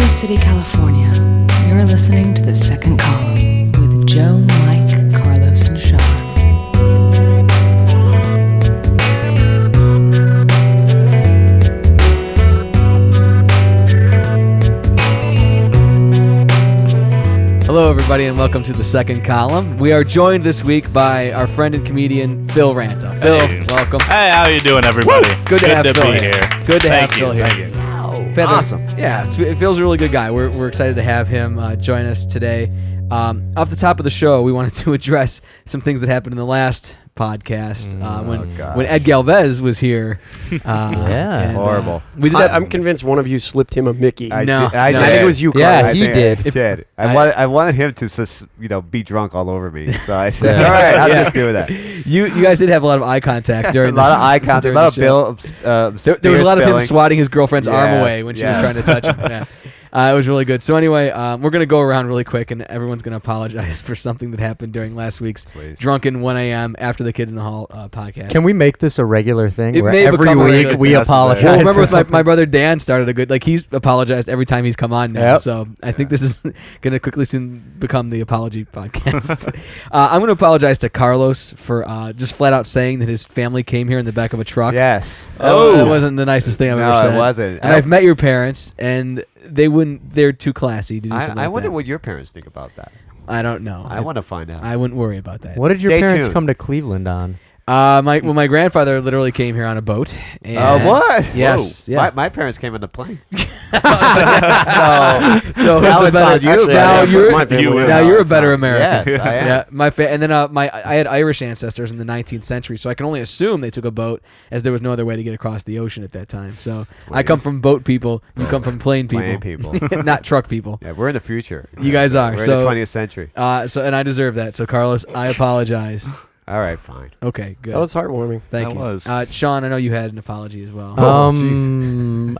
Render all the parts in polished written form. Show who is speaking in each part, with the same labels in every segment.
Speaker 1: Sacramento City, California. You're listening to The Second Column with Joe, Mike, Carlos, and Sean.
Speaker 2: Hello, everybody, and welcome to The Second Column. We are joined this week by our friend and comedian, Phil Ranta. Phil, welcome.
Speaker 3: Hey, how you doing, everybody?
Speaker 2: Good to have Phil
Speaker 3: be
Speaker 2: here.
Speaker 3: Good
Speaker 2: to have Phil here.
Speaker 3: Thank you.
Speaker 2: Awesome. Yeah, Phil's a really good guy. We're excited to have him join us today. Off the top of the show, we wanted to address some things that happened in the last podcast when Ed Galvez was here.
Speaker 4: Horrible.
Speaker 2: We did that.
Speaker 5: I'm convinced one of you slipped him a Mickey.
Speaker 4: I
Speaker 2: No.
Speaker 4: think
Speaker 5: it was you, Carl.
Speaker 4: Yeah,
Speaker 5: he
Speaker 4: did. I wanted him to, be drunk all over me. So I said, all right, I'll just do that.
Speaker 2: You guys did have a lot of eye contact during
Speaker 4: a lot of eye contact, a lot of Bill.
Speaker 2: There was a lot of him swatting his girlfriend's arm
Speaker 4: Yes,
Speaker 2: away when she was trying to touch him. Yeah. It was really good. So anyway, we're going to go around really quick, and everyone's going to apologize for something that happened during last week's Drunken 1 a.m. After the Kids in the Hall podcast.
Speaker 6: Can we make this a regular thing
Speaker 2: It
Speaker 6: where
Speaker 2: may
Speaker 6: every
Speaker 2: become a
Speaker 6: week
Speaker 2: regular
Speaker 6: we
Speaker 2: thing.
Speaker 6: apologize?
Speaker 2: Well, remember
Speaker 6: for
Speaker 2: my brother Dan started a good, he's apologized every time he's come on now.
Speaker 6: Yep.
Speaker 2: So I think this is going to quickly soon become the apology podcast. I'm going to apologize to Carlos for just flat out saying that his family came here in the back of a truck.
Speaker 4: Yes.
Speaker 2: That wasn't the nicest thing I've ever said.
Speaker 4: No, it wasn't.
Speaker 2: And I've met your parents, and they're too classy to do something
Speaker 4: I
Speaker 2: like
Speaker 4: wonder
Speaker 2: that.
Speaker 4: what your parents think about that.
Speaker 2: I don't know.
Speaker 4: I want to find out.
Speaker 2: I wouldn't worry about that.
Speaker 6: What did your
Speaker 4: Stay
Speaker 6: parents
Speaker 4: tuned.
Speaker 6: come to Cleveland on?
Speaker 2: My grandfather literally came here on a boat. And
Speaker 4: what?
Speaker 2: Yes.
Speaker 4: Whoa.
Speaker 2: Yeah.
Speaker 4: My parents came on the plane.
Speaker 2: So
Speaker 4: now
Speaker 2: who's
Speaker 4: it's
Speaker 2: the
Speaker 4: on
Speaker 2: better?
Speaker 4: you.
Speaker 2: Now you're a better American.
Speaker 4: Yes, I am.
Speaker 2: Yeah. And then I had Irish ancestors in the 19th century, so I can only assume they took a boat, as there was no other way to get across the ocean at that time. So I come from boat people. You come from plane people.
Speaker 4: Plane people.
Speaker 2: Not truck people.
Speaker 4: Yeah, we're in the future.
Speaker 2: You guys are.
Speaker 4: We're
Speaker 2: So
Speaker 4: in the 20th century.
Speaker 2: and I deserve that. So Carlos, I apologize.
Speaker 4: All right, fine.
Speaker 2: Okay, good.
Speaker 5: That was heartwarming.
Speaker 2: Thank you.
Speaker 3: was.
Speaker 2: Sean, I know you had an apology as well.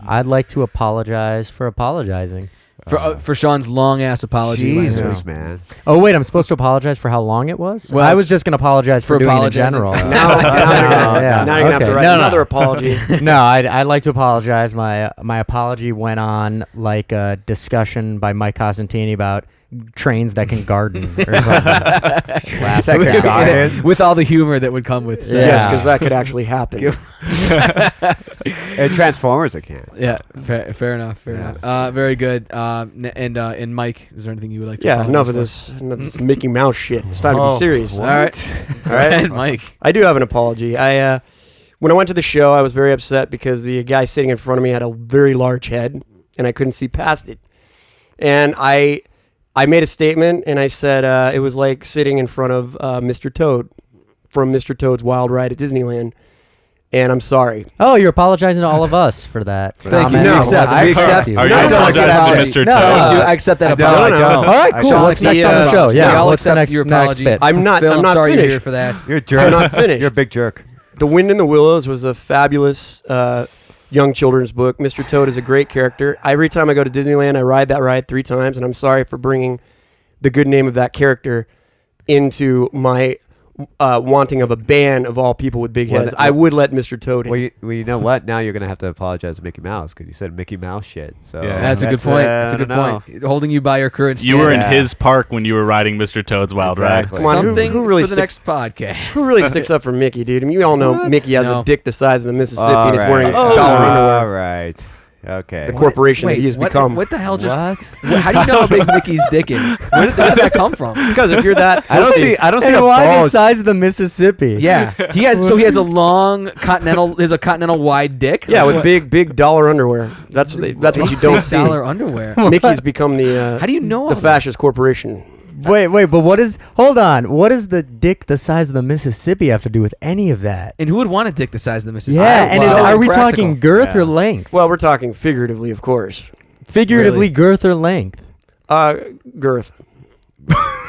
Speaker 6: I'd like to apologize for apologizing.
Speaker 2: For Sean's long ass apology.
Speaker 4: Jesus, man.
Speaker 6: Oh wait, I'm supposed to apologize for how long it was?
Speaker 2: Well,
Speaker 6: I was just gonna apologize for doing it in
Speaker 2: apologizing.
Speaker 6: general.
Speaker 5: Now you're gonna have to write another apology.
Speaker 6: No, I'd like to apologize. My apology went on like a discussion by Mike Cosentini about trains that can garden or something.
Speaker 2: With all the humor that would come with saying.
Speaker 5: Yes, because that could actually happen.
Speaker 4: And Transformers, I can't.
Speaker 2: Yeah, fair enough. Very good. And Mike, is there anything you would like to apologize
Speaker 5: enough of
Speaker 2: for?
Speaker 5: enough of this Mickey Mouse shit. It's time to be serious.
Speaker 2: All right.
Speaker 5: All right,
Speaker 2: Mike.
Speaker 5: I do have an apology. When I went to the show, I was very upset because the guy sitting in front of me had a very large head, and I couldn't see past it. And I made a statement, and I said it was like sitting in front of Mr. Toad from Mr. Toad's Wild Ride at Disneyland. And I'm sorry.
Speaker 6: Oh, you're apologizing to all of us for that.
Speaker 2: Thank you.
Speaker 6: No,
Speaker 2: We accept.
Speaker 3: Are you apologizing to Mr. Toad?
Speaker 2: I accept that apology.
Speaker 4: I don't.
Speaker 6: All right, cool.
Speaker 2: Sean,
Speaker 6: What's next on the show?
Speaker 2: we
Speaker 6: Yeah,
Speaker 2: all
Speaker 6: what's the
Speaker 2: accept
Speaker 6: next
Speaker 2: your
Speaker 6: next
Speaker 2: apology.
Speaker 6: bit?
Speaker 5: I'm not
Speaker 2: sorry
Speaker 5: finished.
Speaker 2: you're here for that.
Speaker 4: You're a jerk.
Speaker 5: I'm not finished.
Speaker 4: You're a big jerk.
Speaker 5: The Wind in the Willows was a fabulous young children's book. Mr. Toad is a great character. Every time I go to Disneyland, I ride that ride 3 times, and I'm sorry for bringing the good name of that character into my wanting of a ban of all people with big heads. I would let Mr. Toad in.
Speaker 4: Well, you know what? Now you're going to have to apologize to Mickey Mouse because you said Mickey Mouse shit. So
Speaker 3: Yeah.
Speaker 2: That's a good point. That's a good point. Holding you by your current
Speaker 3: You were in
Speaker 2: standard.
Speaker 3: his park when you were riding Mr. Toad's Wild
Speaker 4: Exactly.
Speaker 5: Come on,
Speaker 3: Ride.
Speaker 2: Something
Speaker 5: who really
Speaker 2: for the
Speaker 5: sticks-
Speaker 2: next podcast.
Speaker 5: Who really sticks up for Mickey, dude? I mean, you all know Mickey has
Speaker 2: No.
Speaker 5: a dick the size of the Mississippi,
Speaker 4: All
Speaker 5: and he's
Speaker 4: right.
Speaker 5: wearing
Speaker 4: All
Speaker 5: dollar underwear.
Speaker 4: right. Okay.
Speaker 5: The corporation that he has
Speaker 2: what,
Speaker 5: become.
Speaker 2: What the hell just...
Speaker 4: What?
Speaker 2: How do you know how big Mickey's dick is? Where did that come from?
Speaker 5: Because if you're that,
Speaker 4: I don't see
Speaker 6: And
Speaker 4: a
Speaker 6: why the
Speaker 4: bulge.
Speaker 6: size of the Mississippi?
Speaker 2: Yeah, he has a long continental. There's a continental wide dick.
Speaker 5: yeah, with big dollar underwear. That's what you don't see.
Speaker 2: dollar underwear.
Speaker 5: Mickey's become the
Speaker 2: How do you know all
Speaker 5: the
Speaker 2: this?
Speaker 5: fascist corporation.
Speaker 6: Wait, but hold on. What does the dick the size of the Mississippi have to do with any of that?
Speaker 2: And who would want a dick the size of the Mississippi?
Speaker 6: Yeah, and
Speaker 2: So
Speaker 6: are we
Speaker 2: impractical.
Speaker 6: talking girth or length?
Speaker 5: Well, we're talking figuratively, of course.
Speaker 6: Figuratively,
Speaker 2: Really?
Speaker 6: girth or length?
Speaker 5: Girth.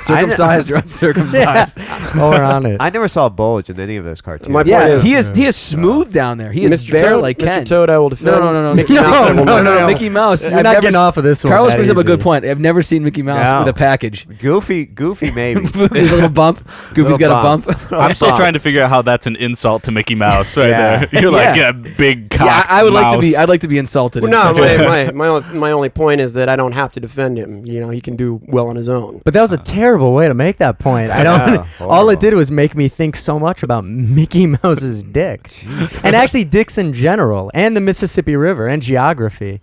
Speaker 2: Circumcised or uncircumcised?
Speaker 6: Oh, we're on it.
Speaker 4: I never saw a bulge in any of those cartoons.
Speaker 5: My point
Speaker 2: Yeah,
Speaker 5: is,
Speaker 2: he is smooth down there. He is
Speaker 5: Mr.
Speaker 2: bare
Speaker 5: Toad,
Speaker 2: like Ken.
Speaker 5: Mr. Toad, I will defend.
Speaker 2: No.
Speaker 5: Mickey Mouse, I will
Speaker 6: no.
Speaker 2: Mickey Mouse.
Speaker 6: You're
Speaker 2: I've
Speaker 6: not
Speaker 2: never
Speaker 6: getting off of this one.
Speaker 2: Carlos
Speaker 6: that
Speaker 2: brings up a good
Speaker 6: easy.
Speaker 2: point. I've never seen Mickey Mouse
Speaker 4: No.
Speaker 2: with a package.
Speaker 4: Goofy maybe.
Speaker 2: A little bump. Goofy's got a bump.
Speaker 3: I'm still trying to figure out how that's an insult to Mickey Mouse right
Speaker 4: Yeah.
Speaker 3: there. You're like
Speaker 2: Yeah.
Speaker 3: a big cock.
Speaker 2: Yeah, I would like to be.
Speaker 3: mouse.
Speaker 2: I'd like to be insulted.
Speaker 5: Well,
Speaker 2: in
Speaker 5: no,
Speaker 2: such a-
Speaker 5: my only point is that I don't have to defend him. You know, he can do well on his own.
Speaker 6: But that was a terrible way to make that point. I don't.
Speaker 4: Yeah,
Speaker 6: all it
Speaker 4: horrible.
Speaker 6: did was make me think so much about Mickey Mouse's dick, and actually dicks in general, and the Mississippi River, and geography.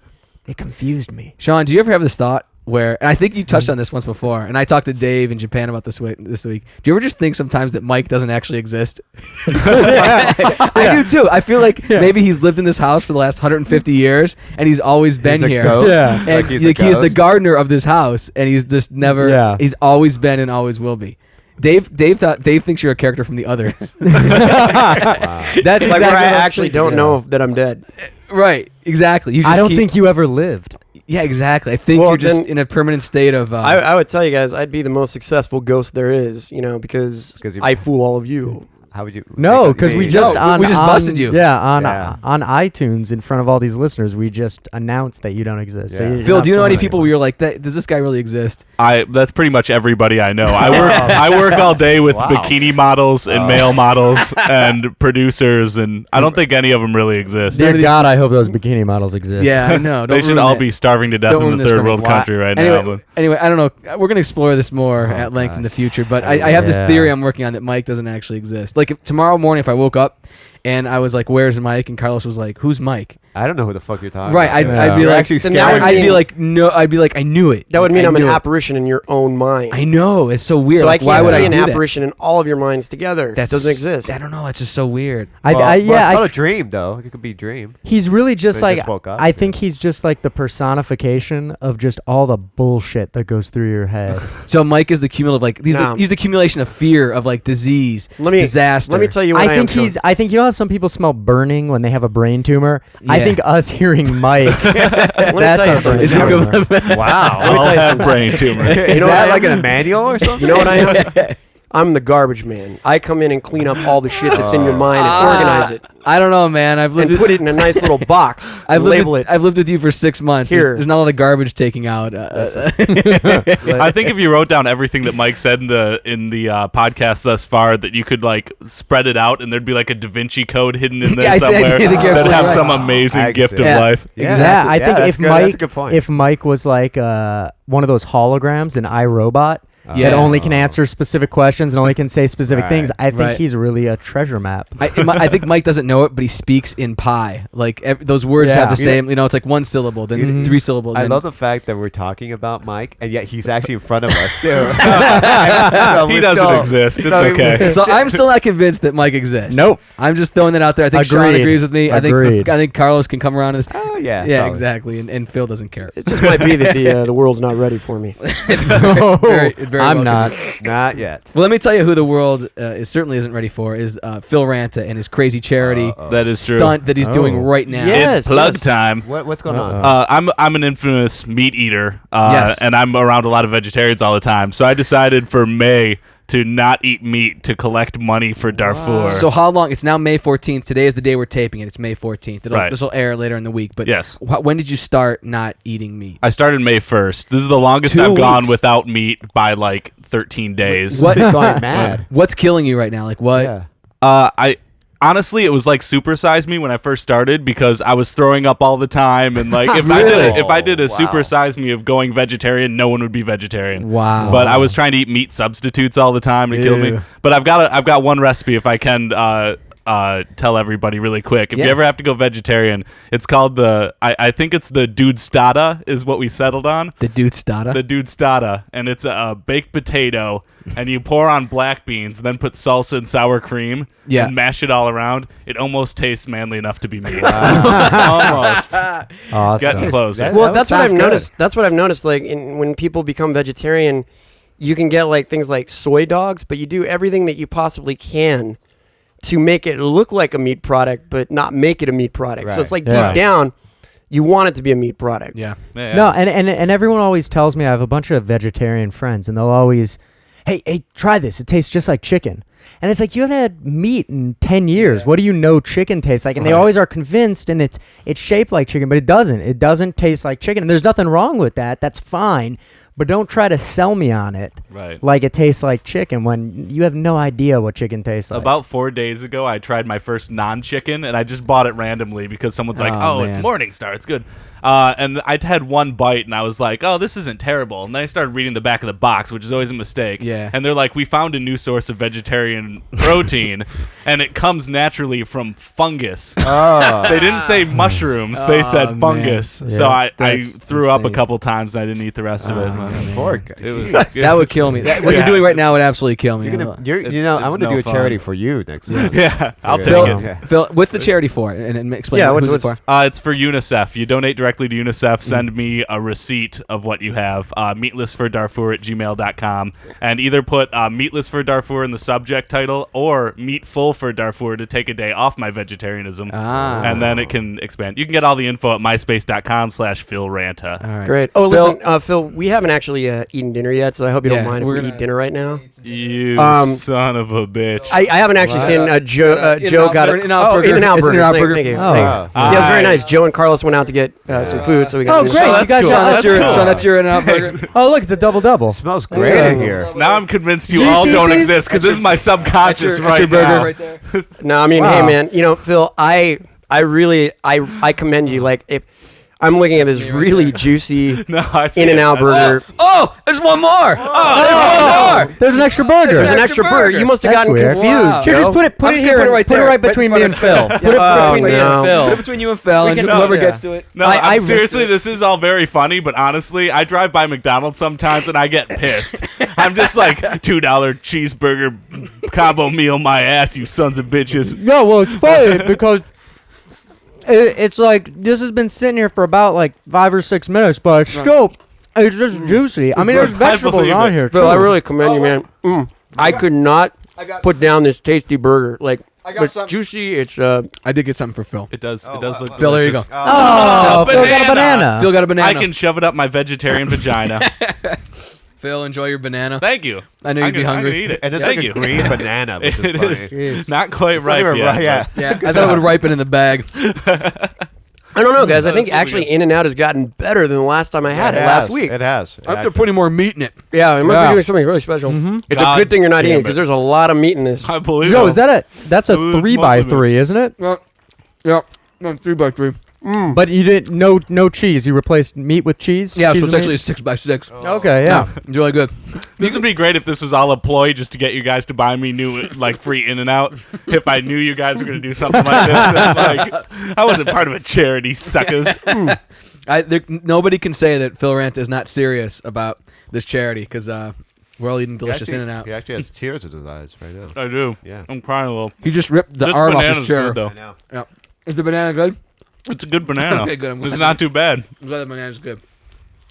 Speaker 6: It confused me.
Speaker 2: Sean, do you ever have this thought where? And I think you touched on this once before, and I talked to Dave in Japan about this week. Do you ever just think sometimes that Mike doesn't actually exist? I do too. I feel like maybe he's lived in this house for the last 150 years, and he's always been
Speaker 4: He's a
Speaker 2: here.
Speaker 4: ghost?
Speaker 6: Yeah.
Speaker 2: And
Speaker 4: Like he's a
Speaker 2: he is the
Speaker 4: ghost?
Speaker 2: gardener of this house, and he's just never.
Speaker 6: Yeah.
Speaker 2: He's always been and always will be. Dave thinks you're a character from The Others.
Speaker 6: That's
Speaker 5: Like
Speaker 6: exactly
Speaker 5: where I
Speaker 6: what I'm
Speaker 5: actually
Speaker 6: thinking.
Speaker 5: don't know that I'm dead.
Speaker 2: Right. Exactly. You just
Speaker 6: I don't
Speaker 2: keep-
Speaker 6: think you ever lived.
Speaker 2: Yeah. Exactly. I think
Speaker 5: Well,
Speaker 2: you're just
Speaker 5: then-
Speaker 2: in a permanent state of.
Speaker 5: I would tell you guys, I'd be the most successful ghost there is. You know, because
Speaker 4: 'Cause you-
Speaker 5: I fool all of you.
Speaker 4: How would you?
Speaker 6: No,
Speaker 4: make
Speaker 6: because we
Speaker 4: me-
Speaker 6: just
Speaker 2: No, we just
Speaker 6: on-
Speaker 2: busted you.
Speaker 6: Yeah,
Speaker 4: Yeah.
Speaker 6: on iTunes in front of all these listeners, we just announced that you don't exist. So
Speaker 4: Yeah.
Speaker 6: you're
Speaker 2: Phil,
Speaker 6: not
Speaker 2: do you know any
Speaker 6: fooling
Speaker 2: people where you're like, does this guy really exist?
Speaker 3: That's pretty much everybody I know. I work all day with
Speaker 4: Wow.
Speaker 3: bikini models and male models and producers, and I don't think any of them really exist.
Speaker 6: Dear God, I hope those bikini models exist.
Speaker 2: Yeah, I know.
Speaker 3: They
Speaker 2: Don't
Speaker 3: should
Speaker 2: ruin
Speaker 3: all
Speaker 2: it.
Speaker 3: be starving to death
Speaker 2: Don't
Speaker 3: in
Speaker 2: ruin
Speaker 3: the
Speaker 2: this
Speaker 3: third
Speaker 2: for me.
Speaker 3: world country right
Speaker 2: anyway,
Speaker 3: now.
Speaker 2: Anyway, I don't know. We're gonna explore this more at length in the future, but I have this
Speaker 6: Yeah.
Speaker 2: theory I'm working on that Mike doesn't actually exist. Like tomorrow morning, if I woke up and I was like, "Where's Mike?" and Carlos was like, "Who's Mike?"
Speaker 4: I don't know who the fuck you're talking
Speaker 2: Right?
Speaker 4: about.
Speaker 2: I'd be
Speaker 4: You're
Speaker 2: like,
Speaker 4: actually
Speaker 5: Then
Speaker 4: scared.
Speaker 5: that would
Speaker 2: I'd be
Speaker 5: mean-
Speaker 2: like, no. I'd be like, I knew it.
Speaker 5: That would
Speaker 2: Like,
Speaker 5: mean
Speaker 2: I
Speaker 5: I'm an
Speaker 2: knew it.
Speaker 5: apparition in your own mind.
Speaker 2: I know. It's so weird.
Speaker 5: So
Speaker 2: Like,
Speaker 5: I
Speaker 2: why
Speaker 5: can't
Speaker 2: would
Speaker 5: be
Speaker 2: I
Speaker 5: an
Speaker 2: do that?
Speaker 5: apparition in all of your minds together. That doesn't exist.
Speaker 2: I don't know. It's just so weird.
Speaker 4: It's called a dream, though. It could be dream.
Speaker 6: He's really just
Speaker 4: They
Speaker 6: like
Speaker 4: just woke up,
Speaker 6: I
Speaker 4: yeah.
Speaker 6: think he's just like the personification of just all the bullshit that goes through your head.
Speaker 2: So Mike is the cumulative, like
Speaker 5: No.
Speaker 2: he's the accumulation of fear of like disease,
Speaker 5: Let me
Speaker 2: disaster.
Speaker 5: Let me tell you what
Speaker 6: I think he's. I think you know how some people smell burning when they have a brain tumor. I
Speaker 2: Yeah.
Speaker 6: think us hearing Mike. That's
Speaker 5: tell you
Speaker 6: our
Speaker 5: something.
Speaker 6: brain
Speaker 2: Is it
Speaker 6: tumor.
Speaker 2: equivalent?
Speaker 4: Wow.
Speaker 5: Let me tell you
Speaker 3: All
Speaker 5: something.
Speaker 3: brain tumors.
Speaker 5: You know
Speaker 4: Is
Speaker 5: what
Speaker 4: that
Speaker 5: I
Speaker 4: like
Speaker 5: am?
Speaker 4: in a manual or something?
Speaker 5: You know what I am? I'm the garbage man. I come in and clean up all the shit that's in your mind and organize it
Speaker 2: I don't know, man. I've lived
Speaker 5: and put it in a nice little box.
Speaker 2: I've
Speaker 5: and
Speaker 2: lived
Speaker 5: label
Speaker 2: with,
Speaker 5: it.
Speaker 2: I've lived with you for 6 months.
Speaker 5: Here.
Speaker 2: There's not a lot of garbage taking out.
Speaker 3: I think if you wrote down everything that Mike said in the podcast thus far, that you could like spread it out, and there'd be like a Da Vinci Code hidden in there
Speaker 2: Yeah, I
Speaker 3: somewhere
Speaker 2: think you're
Speaker 3: that'd
Speaker 2: absolutely
Speaker 3: have
Speaker 2: right.
Speaker 3: some amazing
Speaker 4: I can
Speaker 3: gift
Speaker 4: see
Speaker 3: of
Speaker 2: it.
Speaker 3: life.
Speaker 6: Yeah, I think
Speaker 4: that's
Speaker 6: if
Speaker 4: good.
Speaker 6: Mike,
Speaker 4: That's a good point.
Speaker 6: if Mike was like one of those holograms in iRobot
Speaker 2: Yeah.
Speaker 6: that only can answer specific questions and only can say specific
Speaker 4: Right.
Speaker 6: things, I think
Speaker 2: Right.
Speaker 6: he's really a treasure map.
Speaker 2: I think Mike doesn't know it, but he speaks in pi. Like those words
Speaker 6: Yeah.
Speaker 2: have the same. You know, it's like one syllable, then 3 syllable.
Speaker 4: I
Speaker 2: Then
Speaker 4: love the fact that we're talking about Mike, and yet he's actually in front of us too. So
Speaker 3: He
Speaker 4: we're
Speaker 3: doesn't
Speaker 4: still-
Speaker 3: exist. It's
Speaker 4: so we-
Speaker 3: okay.
Speaker 2: So I'm still not convinced that Mike exists.
Speaker 6: Nope.
Speaker 2: I'm just throwing that out there. I think Sean
Speaker 6: Agreed.
Speaker 2: agrees with me.
Speaker 6: Agreed.
Speaker 2: I think Carlos can come around to this.
Speaker 4: Oh yeah.
Speaker 2: Yeah,
Speaker 4: probably.
Speaker 2: exactly. And Phil doesn't care.
Speaker 5: It just might be that the world's not ready for me.
Speaker 2: Very
Speaker 6: I'm
Speaker 2: well
Speaker 6: not.
Speaker 4: Not yet.
Speaker 2: Well, let me tell you who the world certainly isn't ready for is Phil Ranta and his crazy charity
Speaker 3: That is true.
Speaker 2: stunt that he's doing
Speaker 6: Oh.
Speaker 2: right now.
Speaker 5: Yeah.
Speaker 3: It's plug
Speaker 5: yes.
Speaker 3: time.
Speaker 4: What's going on?
Speaker 3: I'm an infamous meat eater,
Speaker 2: Yes.
Speaker 3: and I'm around a lot of vegetarians all the time. So I decided for May to not eat meat to collect money for Darfur.
Speaker 2: So how long? It's now May 14th. Today is the day we're taping it. It's May 14th.
Speaker 3: Right.
Speaker 2: This will air later in the week. But
Speaker 3: Yes.
Speaker 2: when did you start not eating meat?
Speaker 3: I started May 1st. This is the longest
Speaker 2: 2
Speaker 3: I've gone
Speaker 2: weeks.
Speaker 3: without meat by like 13 days.
Speaker 2: What?
Speaker 6: Going mad.
Speaker 2: What's killing you right now? Like what?
Speaker 4: Yeah.
Speaker 3: I honestly, it was like supersize me when I first started because I was throwing up all the time, and like if I did a
Speaker 4: Wow.
Speaker 3: supersize me of going vegetarian, no one would be vegetarian.
Speaker 2: Wow.
Speaker 3: But I was trying to eat meat substitutes all the time and it killed me.
Speaker 2: Ew.
Speaker 3: But I've got one recipe if I can tell everybody really quick. If
Speaker 2: Yeah.
Speaker 3: you ever have to go vegetarian, it's called I think it's the dude stada is what we settled on.
Speaker 2: The dude stada.
Speaker 3: The dude stada, and it's a baked potato, and you pour on black beans, then put salsa and sour cream,
Speaker 2: Yeah.
Speaker 3: and mash it all around. It almost tastes manly enough to be meat. Almost.
Speaker 6: Awesome.
Speaker 3: Got close.
Speaker 4: That-
Speaker 5: Well,
Speaker 4: that
Speaker 5: that's what
Speaker 4: sounds
Speaker 5: I've
Speaker 4: good.
Speaker 5: noticed. That's what I've noticed. Like when people become vegetarian, you can get like things like soy dogs, but you do everything that you possibly can to make it look like a meat product, but not make it a meat product. So
Speaker 4: Right.
Speaker 5: it's like
Speaker 6: Yeah.
Speaker 5: deep down, you want it to be a meat product.
Speaker 2: Yeah.
Speaker 6: No, and everyone always tells me I have a bunch of vegetarian friends, and they'll always, hey, try this. It tastes just like chicken. And it's like, you haven't had meat in 10 years.
Speaker 2: Yeah.
Speaker 6: What do you know chicken tastes like? And they always are convinced, and it's shaped like chicken, but it doesn't. It doesn't taste like chicken. And there's nothing wrong with that. That's fine. But don't try to sell me on it like it tastes like chicken when you have no idea what chicken tastes like.
Speaker 3: About 4 days ago, I tried my first non-chicken, and I just bought it randomly because someone's like, it's Morningstar. It's good. And I'd had one bite, and I was like, oh, this isn't terrible. And then I started reading the back of the box, which is always a mistake.
Speaker 2: Yeah.
Speaker 3: And they're like, we found a new source of vegetarian protein, and it comes naturally from fungus.
Speaker 4: Oh.
Speaker 3: They didn't say mushrooms. They said fungus.
Speaker 6: man.
Speaker 3: So
Speaker 6: Yeah,
Speaker 3: I
Speaker 6: that's
Speaker 3: threw up a
Speaker 6: insane.
Speaker 3: couple times, and I didn't eat the rest of it.
Speaker 4: Poor guy.
Speaker 3: It was,
Speaker 2: That would kill me. What you're doing right now would absolutely kill me.
Speaker 4: I'm
Speaker 3: It's
Speaker 4: going to
Speaker 3: no
Speaker 4: do a
Speaker 3: fun.
Speaker 4: charity for you next month.
Speaker 3: yeah, I'll take
Speaker 2: Phil,
Speaker 3: it.
Speaker 4: Okay.
Speaker 2: Phil, what's the charity for? And explain who's it for.
Speaker 3: It's for UNICEF. You donate directly to UNICEF. Send me a receipt of what you have. Meatlessfordarfur@gmail.com. And either put Meatless for Darfur in the subject title or Meatful for Darfur to take a day off my vegetarianism. And then it can expand. You can get all the info at myspace.com/Phil Ranta.
Speaker 2: All right.
Speaker 5: Great. Oh,
Speaker 2: Phil-
Speaker 5: listen, Phil, we haven't actually eaten dinner yet, so I hope you
Speaker 2: Yeah,
Speaker 5: don't mind if
Speaker 2: we're
Speaker 5: we
Speaker 2: gonna-
Speaker 5: eat dinner right now.
Speaker 3: You son of a bitch.
Speaker 5: I haven't actually seen Joe. Joe got it.
Speaker 2: In-N-Out Burger.
Speaker 5: In-N-Out
Speaker 2: It's
Speaker 5: Burger.
Speaker 2: In-N-Out
Speaker 5: Thank
Speaker 2: Burger.
Speaker 5: you.
Speaker 6: Oh.
Speaker 5: Thank you. Yeah, it was very nice. Joe and Carlos went out to get some food, so we got
Speaker 6: Oh,
Speaker 5: some
Speaker 6: great.
Speaker 5: stuff.
Speaker 6: You guys
Speaker 2: Sean,
Speaker 6: got
Speaker 2: that's your
Speaker 3: cool.
Speaker 2: Sean, that's your In-N-Out Burger.
Speaker 6: Oh, look, it's a double-double.
Speaker 4: Smells great in here.
Speaker 3: Now I'm convinced you
Speaker 6: Did you
Speaker 3: all
Speaker 6: see
Speaker 3: don't
Speaker 6: these?
Speaker 3: exist because this is my subconscious
Speaker 2: That's your
Speaker 3: right
Speaker 2: burger
Speaker 3: now.
Speaker 2: right there.
Speaker 5: No, I mean,
Speaker 6: Wow.
Speaker 5: hey, man. You know, Phil, I really commend you. Like, if I'm looking at this
Speaker 2: me right
Speaker 5: really
Speaker 2: there.
Speaker 5: juicy
Speaker 3: No, I see
Speaker 5: In-N-Out
Speaker 3: it.
Speaker 5: burger.
Speaker 2: Oh, there's one more.
Speaker 6: There's an extra burger.
Speaker 5: There's an
Speaker 2: extra
Speaker 5: extra burger.
Speaker 2: burger.
Speaker 5: You must have
Speaker 6: That's
Speaker 5: gotten
Speaker 6: weird.
Speaker 5: confused.
Speaker 2: Wow.
Speaker 6: Here, just
Speaker 5: Joe.
Speaker 6: put it
Speaker 2: I'm just
Speaker 6: here.
Speaker 2: gonna put it right
Speaker 6: Put it
Speaker 2: there,
Speaker 6: right
Speaker 2: right
Speaker 6: between
Speaker 2: in
Speaker 6: me
Speaker 2: front
Speaker 6: and
Speaker 2: of
Speaker 6: Phil. Put it
Speaker 5: Oh,
Speaker 6: between me
Speaker 5: no.
Speaker 6: and
Speaker 2: Put it
Speaker 6: Phil.
Speaker 2: between you and Phil, and
Speaker 6: can-
Speaker 2: whoever
Speaker 6: yeah.
Speaker 2: gets to it.
Speaker 3: No,
Speaker 5: I
Speaker 3: seriously, this is all very funny, but honestly, I drive by McDonald's sometimes and I get pissed. I'm just like, $2 cheeseburger combo meal my ass, you sons of bitches.
Speaker 6: Yeah, well, it's funny because it's like this has been sitting here for about like 5 or 6 minutes, but it's still it's just juicy. I mean, there's vegetables
Speaker 3: believe
Speaker 6: on
Speaker 3: it.
Speaker 6: here.
Speaker 5: Phil,
Speaker 6: too.
Speaker 5: I really commend you, man. I could not
Speaker 2: got
Speaker 5: put down this tasty burger. Like,
Speaker 2: got
Speaker 5: it's
Speaker 2: something.
Speaker 5: juicy. It's
Speaker 2: I did get something for Phil.
Speaker 3: It does look
Speaker 2: Phil, there you go.
Speaker 3: delicious.
Speaker 6: Oh, Phil got a
Speaker 3: banana.
Speaker 6: banana.
Speaker 2: Phil got a banana.
Speaker 3: I can shove it up my vegetarian vagina.
Speaker 2: Phil, enjoy your banana.
Speaker 3: Thank you.
Speaker 2: I know you'd be
Speaker 3: I'm
Speaker 2: hungry.
Speaker 3: gonna eat it.
Speaker 4: And it's
Speaker 3: Thank
Speaker 4: like
Speaker 3: you.
Speaker 4: a green banana, which
Speaker 3: It
Speaker 4: is
Speaker 3: is
Speaker 4: funny.
Speaker 6: Jeez.
Speaker 3: not quite
Speaker 4: It's not
Speaker 3: ripe
Speaker 4: even
Speaker 3: yet.
Speaker 4: right, yeah.
Speaker 2: Yeah, I thought it would ripen in the bag.
Speaker 5: I don't know, guys. I
Speaker 3: That's
Speaker 5: think
Speaker 3: really
Speaker 5: actually
Speaker 3: good.
Speaker 5: In-N-Out has gotten better than the last time I had it last week.
Speaker 4: It has.
Speaker 2: I have to put more meat in it.
Speaker 5: Yeah, it must
Speaker 6: Yeah.
Speaker 5: be doing something really special. It's
Speaker 3: God
Speaker 5: a good thing you're not
Speaker 3: damn
Speaker 5: eating
Speaker 3: it.
Speaker 5: because there's a lot of meat in this.
Speaker 3: I believe
Speaker 6: Joe,
Speaker 3: it.
Speaker 6: is that's a
Speaker 3: It was
Speaker 6: 3x3, isn't it?
Speaker 2: Yeah, 3x3.
Speaker 6: But you didn't no cheese. You replaced meat with cheese.
Speaker 2: Yeah,
Speaker 6: Cheese
Speaker 2: so it's
Speaker 6: with
Speaker 2: actually
Speaker 6: meat?
Speaker 2: a 6x6.
Speaker 6: Okay, yeah.
Speaker 2: It's really good.
Speaker 3: This would be great if this was all a ploy just to get you guys to buy me new like free In-N-Out. If I knew you guys were going to do something like this, like I wasn't part of a charity, suckers.
Speaker 2: Nobody can say that Phil Ranta is not serious about this charity because we're all eating delicious In-N-Out.
Speaker 4: He actually has tears in his eyes right now.
Speaker 3: I do.
Speaker 4: Yeah.
Speaker 3: I'm crying a little.
Speaker 2: He just ripped the
Speaker 3: This
Speaker 2: arm off
Speaker 3: banana's
Speaker 2: his chair.
Speaker 3: good, though.
Speaker 4: I know.
Speaker 2: Yeah. Is the banana good?
Speaker 3: It's a good banana.
Speaker 2: Okay, good. I'm
Speaker 3: It's
Speaker 2: glad.
Speaker 3: not too bad.
Speaker 2: I'm glad the banana's good.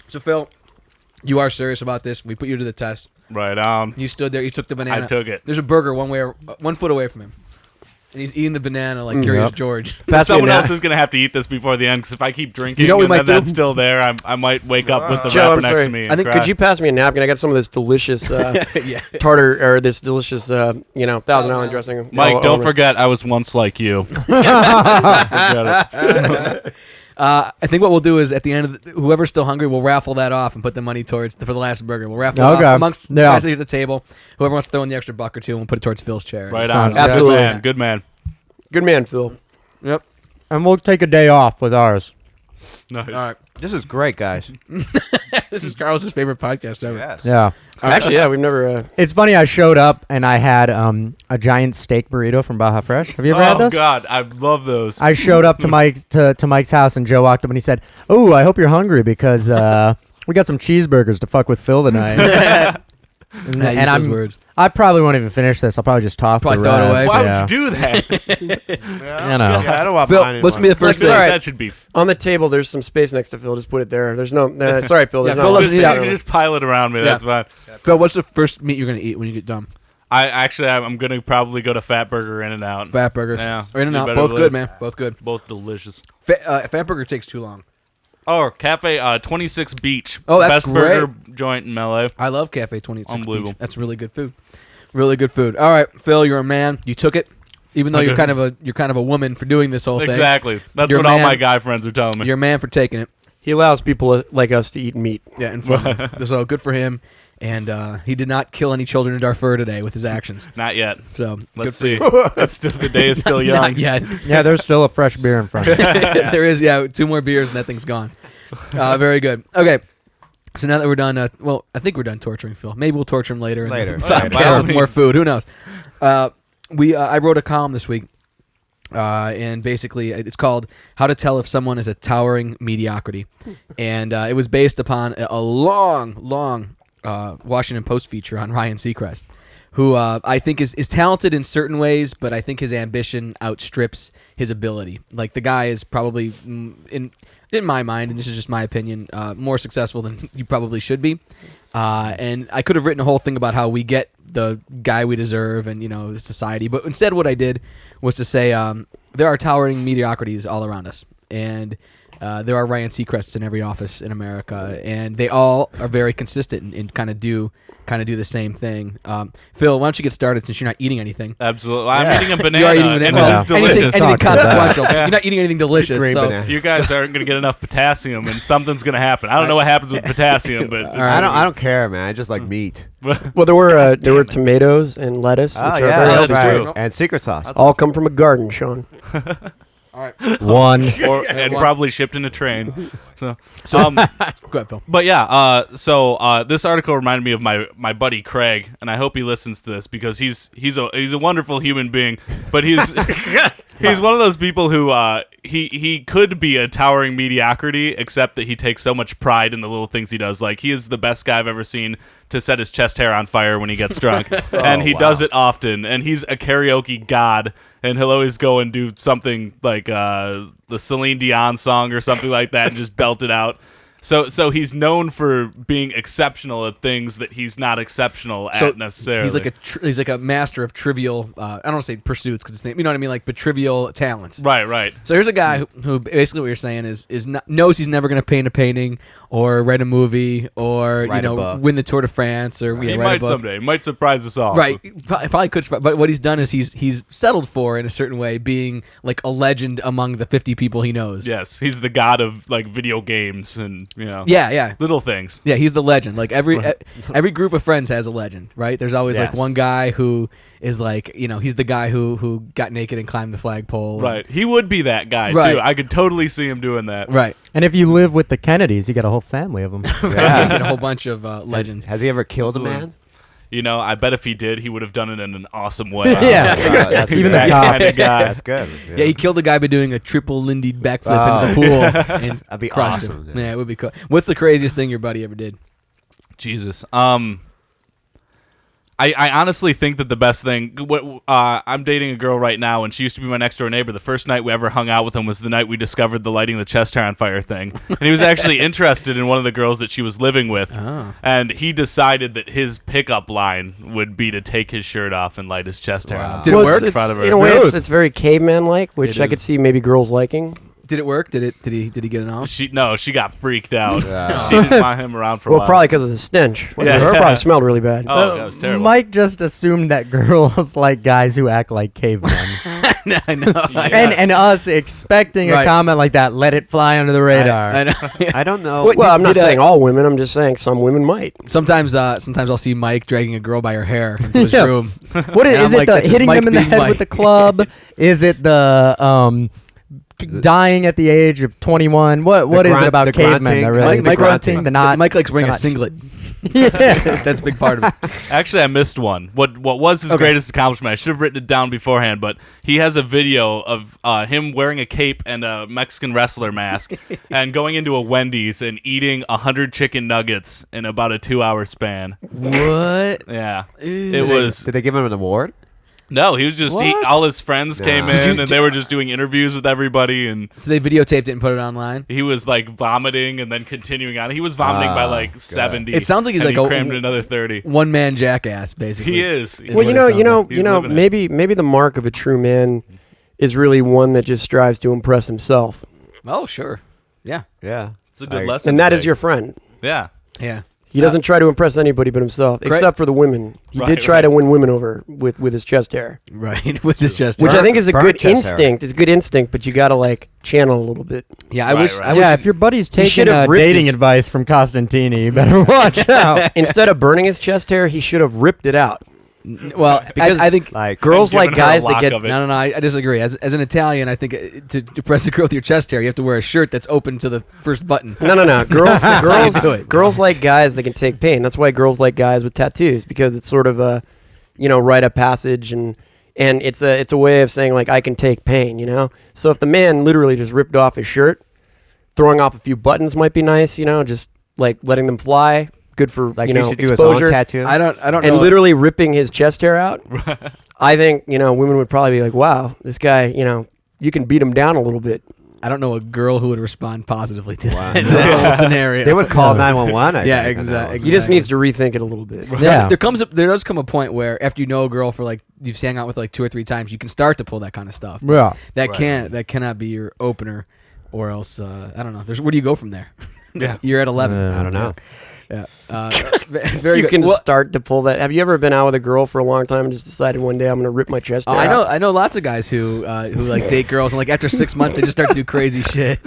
Speaker 2: So Phil, you are serious about this. We put you to the test.
Speaker 3: Right.
Speaker 2: You stood there. You took the banana.
Speaker 3: I took it.
Speaker 2: There's a burger 1 foot away from him, and he's eating the banana like Curious
Speaker 6: Yep.
Speaker 2: George.
Speaker 5: Pass me
Speaker 3: Someone
Speaker 5: a
Speaker 3: else
Speaker 5: nap.
Speaker 3: is going to have to eat this before the end because if I keep drinking
Speaker 2: You know what we
Speaker 3: and
Speaker 2: might
Speaker 3: then
Speaker 2: do?
Speaker 3: that's still there, I might wake up with the
Speaker 5: Joe,
Speaker 3: wrapper
Speaker 5: I'm
Speaker 3: next
Speaker 5: sorry.
Speaker 3: to me. And
Speaker 5: I think
Speaker 3: cry.
Speaker 5: could you pass me a napkin? I got some of this delicious
Speaker 2: Yeah.
Speaker 5: tartar or this delicious Thousand Island dressing.
Speaker 3: Mike,
Speaker 5: Oh,
Speaker 3: don't
Speaker 5: oh,
Speaker 3: forget I was once like you. Forget it.
Speaker 2: I think what we'll do is at the end of whoever's still hungry, we'll raffle that off and put the money towards for the last burger. We'll raffle it
Speaker 6: Okay.
Speaker 2: off amongst the
Speaker 6: Yeah.
Speaker 2: guys at the table. Whoever wants to throw in the extra buck or two, and we'll put it towards Phil's chair.
Speaker 3: Right
Speaker 6: Sounds
Speaker 3: on.
Speaker 6: good.
Speaker 5: Absolutely.
Speaker 3: Good man. Good man.
Speaker 5: Good man, Phil.
Speaker 2: Yep.
Speaker 6: And we'll take a day off with ours.
Speaker 3: Nice.
Speaker 2: All right.
Speaker 4: This is great, guys.
Speaker 2: This is Carl's favorite podcast ever.
Speaker 4: Yes.
Speaker 6: Yeah.
Speaker 5: Actually, yeah, we've never.
Speaker 6: It's funny. I showed up and I had a giant steak burrito from Baja Fresh. Have you ever had
Speaker 3: Oh
Speaker 6: those?
Speaker 3: God, I love those.
Speaker 6: I showed up to Mike's house and Joe walked up and he said, "Oh, I hope you're hungry because we got some cheeseburgers to fuck with Phil tonight." and
Speaker 2: Yeah, use those words.
Speaker 6: I probably won't even finish this. I'll probably just toss
Speaker 2: Probably
Speaker 6: the
Speaker 2: throw it
Speaker 6: rest.
Speaker 2: away.
Speaker 3: Why
Speaker 6: yeah.
Speaker 3: would you do that?
Speaker 6: You know.
Speaker 4: Yeah, I don't want
Speaker 2: Phil,
Speaker 4: mine
Speaker 2: what's gonna be the first
Speaker 5: It's all
Speaker 2: thing?
Speaker 5: right.
Speaker 3: That should be.
Speaker 5: On the table, there's some space next to Phil. Just put it there. There's no. Sorry, Phil. There's
Speaker 2: Yeah,
Speaker 5: no.
Speaker 2: Phil loves
Speaker 3: Just,
Speaker 2: to eat out.
Speaker 3: just pile it around me.
Speaker 2: Yeah.
Speaker 3: That's fine.
Speaker 2: Phil, what's the first meat you're gonna eat when you get done?
Speaker 3: I'm gonna probably go to Fat Burger, In-N-Out.
Speaker 2: Fat Burger,
Speaker 3: yeah,
Speaker 2: or In-N-Out, both good, man. Both good.
Speaker 3: Both delicious.
Speaker 2: Fat Burger takes too long.
Speaker 3: Oh, Cafe 26 Beach.
Speaker 2: Oh, that's
Speaker 3: best
Speaker 2: great.
Speaker 3: burger joint in LA.
Speaker 2: I love Cafe 26
Speaker 3: Unbelievable.
Speaker 2: Beach. That's really good food. Really good food. All right, Phil, you're a man. You took it, even though you're kind of a woman for doing this whole thing.
Speaker 3: Exactly. That's
Speaker 2: You're
Speaker 3: what all my guy friends are telling me.
Speaker 2: You're a man for taking it.
Speaker 5: He allows people like us to eat meat.
Speaker 2: Yeah, and so good for him. And he did not kill any children in Darfur today with his actions.
Speaker 3: Not yet.
Speaker 2: So
Speaker 3: Let's see. The day is still young.
Speaker 2: Not yet.
Speaker 6: Yeah, there's still a fresh beer in front of you.
Speaker 2: There is, 2 more beers and that thing's gone. Very good. Okay. So now that we're done, I think we're done torturing Phil. Maybe we'll torture him later.
Speaker 4: Later.
Speaker 2: With more food. Who knows? I wrote a column this week, and basically it's called "How to Tell If Someone Is a Towering Mediocrity," and it was based upon a long Washington Post feature on Ryan Seacrest, who I think is talented in certain ways, but I think his ambition outstrips his ability. Like, the guy is probably, in my mind, and this is just my opinion, more successful than you probably should be. And I could have written a whole thing about how we get the guy we deserve and, the society. But instead what I did was to say there are towering mediocrities all around us. And there are Ryan Seacrests in every office in America. And they all are very consistent and kind of do the same thing. Phil, why don't you get started since you're not eating anything?
Speaker 3: Absolutely. I'm eating a banana.
Speaker 2: You are eating a banana.
Speaker 3: And it's delicious.
Speaker 2: Anything consequential. You're not eating anything delicious. So.
Speaker 3: You guys aren't going to get enough potassium, and something's going to happen. I don't know what happens with potassium, but
Speaker 4: I don't care, man. I just like meat.
Speaker 5: Well, there were tomatoes and lettuce, which are very
Speaker 3: that's
Speaker 5: healthy.
Speaker 3: true.
Speaker 4: And secret sauce.
Speaker 5: All come from a garden, Sean.
Speaker 2: All right.
Speaker 6: One.
Speaker 3: And probably shipped in a train. So
Speaker 2: go ahead, Phil.
Speaker 3: But yeah, so this article reminded me of my buddy Craig, and I hope he listens to this because he's a wonderful human being, but he's one of those people who he could be a towering mediocrity, except that he takes so much pride in the little things he does. Like, he is the best guy I've ever seen to set his chest hair on fire when he gets drunk, and he does it often. And he's a karaoke god, and he'll always go and do something like the Celine Dion song or something like that, and just belt it out. So he's known for being exceptional at things that he's not exceptional at necessarily.
Speaker 2: He's like a master of trivial. I don't want to say pursuits because it's, you know what I mean, but trivial talents.
Speaker 3: Right.
Speaker 2: So here's a guy who basically what you're saying is knows he's never going to paint a painting or write a movie or win the Tour de France or
Speaker 3: he
Speaker 2: write
Speaker 3: might
Speaker 2: a book.
Speaker 3: someday. He might surprise us all.
Speaker 2: Right, probably could. But what he's done is he's settled for, in a certain way, being like a legend among the 50 people he knows.
Speaker 3: Yes, he's the god of like video games and
Speaker 2: little
Speaker 3: things.
Speaker 2: Yeah, he's the legend. Like every group of friends has a legend, right? There's always like one guy who is like, he's the guy who got naked and climbed the flagpole.
Speaker 3: Right. He would be that guy too. I could totally see him doing that.
Speaker 2: Right.
Speaker 6: And if you live with the Kennedys, you got a whole family of them.
Speaker 2: Yeah, get a whole bunch of legends.
Speaker 4: Has he ever killed a man?
Speaker 3: I bet if he did, he would have done it in an awesome way.
Speaker 6: Yeah.
Speaker 4: Even
Speaker 6: the
Speaker 3: kind of guy.
Speaker 4: That's good.
Speaker 2: Yeah, he killed a guy by doing a triple Lindy backflip into the pool. And
Speaker 4: that'd be
Speaker 2: crushed
Speaker 4: awesome.
Speaker 2: him. Yeah, it would be cool. What's the craziest thing your buddy ever did?
Speaker 3: Jesus. I honestly think that the best thing. I'm dating a girl right now, and she used to be my next door neighbor. The first night we ever hung out with him was the night we discovered the lighting the chest hair on fire thing. And he was actually interested in one of the girls that she was living with. Oh. And he decided that his pickup line would be to take his shirt off and light his chest hair on.
Speaker 2: Did it work?
Speaker 3: In front of her.
Speaker 5: In a way, it's very caveman-like, which I could see maybe girls liking.
Speaker 2: Did it work? Did he get it on?
Speaker 3: She got freaked out. She didn't want him around for a while.
Speaker 5: Well, probably because of the stench. Her probably smelled really bad.
Speaker 3: Oh, that was terrible.
Speaker 6: Mike just assumed that girls like guys who act like cavemen.
Speaker 2: I know.
Speaker 3: Yes.
Speaker 6: And us expecting a comment like that, let it fly under the radar.
Speaker 2: I know.
Speaker 4: I don't know.
Speaker 2: Wait,
Speaker 5: well, I'm not saying all women. I'm just saying some women might.
Speaker 2: Sometimes I'll see Mike dragging a girl by her hair into his room.
Speaker 6: What is it?
Speaker 2: Like,
Speaker 6: The hitting them in the head with the club? Is it the dying at the age of 21? What is it about cavemen that really
Speaker 2: Mike
Speaker 6: grunting? The not.
Speaker 2: Mike likes wearing a singlet.
Speaker 6: Yeah,
Speaker 2: that's a big part of it.
Speaker 3: Actually, I missed one. What was his greatest accomplishment? I should have written it down beforehand, but he has a video of him wearing a cape and a Mexican wrestler mask and going into a Wendy's and eating 100 chicken nuggets in about a 2-hour span.
Speaker 2: What?
Speaker 3: Yeah.
Speaker 2: Ew.
Speaker 3: It was.
Speaker 4: Did they give him an award?
Speaker 3: No, he was just all his friends came in, and they were just doing interviews with everybody, and
Speaker 2: so they videotaped it and put it online.
Speaker 3: He was like vomiting and then continuing on. He was vomiting by like 70.
Speaker 2: It sounds like he's like
Speaker 3: crammed another 30.
Speaker 2: One man jackass, basically.
Speaker 3: He is.
Speaker 5: Well, maybe the mark of a true man is really one that just strives to impress himself.
Speaker 2: Oh, sure. Yeah.
Speaker 3: It's a good lesson.
Speaker 5: And that is your friend.
Speaker 3: Yeah.
Speaker 5: He doesn't try to impress anybody but himself, except for the women. He did try to win women over with his chest hair.
Speaker 2: Right, with his chest hair.
Speaker 5: Which I think is a good instinct. It's a good instinct, but you got to like channel a little bit.
Speaker 2: Yeah, I wish.
Speaker 6: If your buddy's taking dating advice from Costantini, you better watch out.
Speaker 5: Instead of burning his chest hair, he should have ripped it out.
Speaker 2: Well,
Speaker 5: because
Speaker 2: I think
Speaker 5: girls like guys that get
Speaker 2: no. I disagree. As an Italian, I think to impress a girl with your chest hair, you have to wear a shirt that's open to the first button.
Speaker 5: No. Girls like guys that can take pain. That's why girls like guys with tattoos, because it's sort of a, rite of passage, and it's a way of saying like I can take pain. So if the man literally just ripped off his shirt, throwing off a few buttons might be nice. Just like letting them fly. Good for
Speaker 4: like
Speaker 5: he
Speaker 4: should do
Speaker 5: exposure.
Speaker 4: his own tattoo.
Speaker 2: I don't know.
Speaker 5: And literally ripping his chest hair out. I think women would probably be like, "Wow, this guy, you can beat him down a little bit."
Speaker 2: I don't know a girl who would respond positively to that whole scenario.
Speaker 4: They would call 911.
Speaker 2: Yeah, exactly.
Speaker 5: He just needs to rethink it a little bit.
Speaker 2: Yeah, there does come a point where after you know a girl for like you've hung out with like 2 or 3 times, you can start to pull that kind of stuff.
Speaker 6: Yeah,
Speaker 2: that cannot be your opener, or else I don't know. Where do you go from there?
Speaker 3: Yeah,
Speaker 2: you're at 11.
Speaker 4: I don't know.
Speaker 2: Yeah, very
Speaker 5: you
Speaker 2: good.
Speaker 5: can start to pull that. Have you ever been out with a girl for a long time and just decided one day I'm going to rip my chest hair out?
Speaker 2: I know lots of guys who like date girls and like after 6 months they just start to do crazy shit.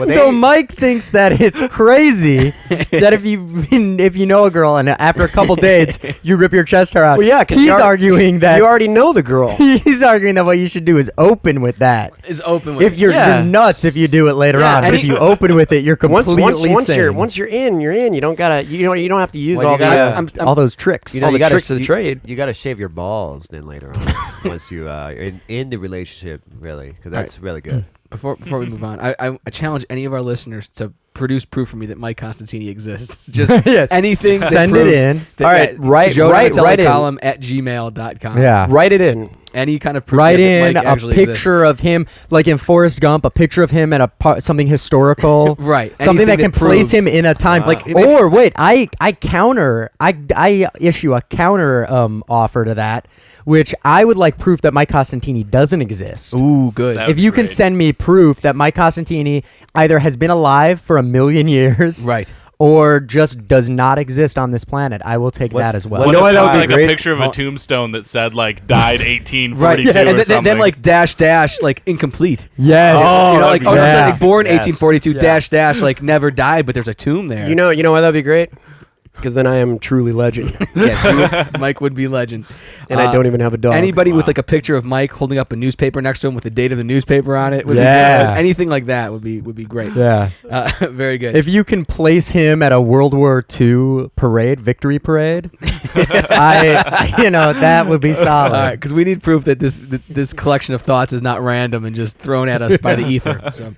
Speaker 6: So Mike thinks that it's crazy that if you know a girl and after a couple dates you rip your chest hair out.
Speaker 5: Well, yeah, because
Speaker 6: he's arguing that
Speaker 5: you already know the girl.
Speaker 6: He's arguing that what you should do is open with that.
Speaker 2: If
Speaker 6: you're nuts if you do it later on, but if you open with it, you're completely sane.
Speaker 5: Once you're in. You don't gotta. You don't have to use all
Speaker 6: those tricks.
Speaker 5: All the tricks of the trade.
Speaker 4: You got to shave your balls then later on once you in the relationship, really, because that's really good.
Speaker 2: Before we move on, I challenge any of our listeners to produce proof for me that Mike Constantini exists. Just anything.
Speaker 6: Send it in.
Speaker 2: All right, write column at gmail.com.
Speaker 6: Yeah,
Speaker 5: write it in.
Speaker 2: Any kind of proof.
Speaker 6: Write in
Speaker 2: a
Speaker 6: picture of him, like in Forrest Gump, a picture of him at something historical,
Speaker 2: right?
Speaker 6: Something that can place him in a time. I issue a counter offer to that, which I would like proof that Mike Costantini doesn't exist.
Speaker 2: Ooh, good.
Speaker 6: If you can send me proof that Mike Costantini either has been alive for 1,000,000 years,
Speaker 2: right,
Speaker 6: or just does not exist on this planet, I will take that as well.
Speaker 3: That would be great? A picture of a tombstone that said like died 1842
Speaker 2: right,
Speaker 3: or
Speaker 2: and
Speaker 3: something.
Speaker 2: then like dash like incomplete.
Speaker 6: Yes.
Speaker 2: Born 1842 dash like never died, but there's a tomb there.
Speaker 5: You know why that'd be great? Because then I am truly legend.
Speaker 2: Yes, Mike would be legend.
Speaker 5: And I don't even have a dog.
Speaker 2: Anybody with like a picture of Mike holding up a newspaper next to him with the date of the newspaper on it would be good. Anything like that would be great.
Speaker 6: Yeah.
Speaker 2: Very good.
Speaker 6: If you can place him at a World War II victory parade, that would be solid.
Speaker 2: All right, because we need proof that this collection of thoughts is not random and just thrown at us by the ether. So,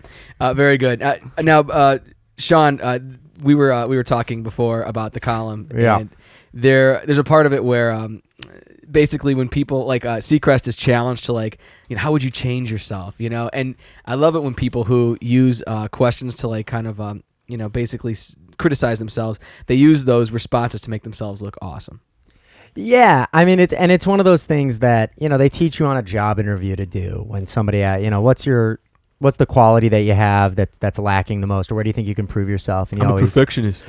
Speaker 2: very good. Now, Sean, we were talking before about the column.
Speaker 6: Yeah.
Speaker 2: And there's a part of it where basically when people like Seacrest is challenged to like, how would you change yourself? And I love it when people who use questions to like kind of basically criticize themselves. They use those responses to make themselves look awesome.
Speaker 6: Yeah, I mean it's one of those things that they teach you on a job interview to do when somebody what's the quality that you have that's lacking the most, or where do you think you can prove yourself? And
Speaker 2: I'm a perfectionist.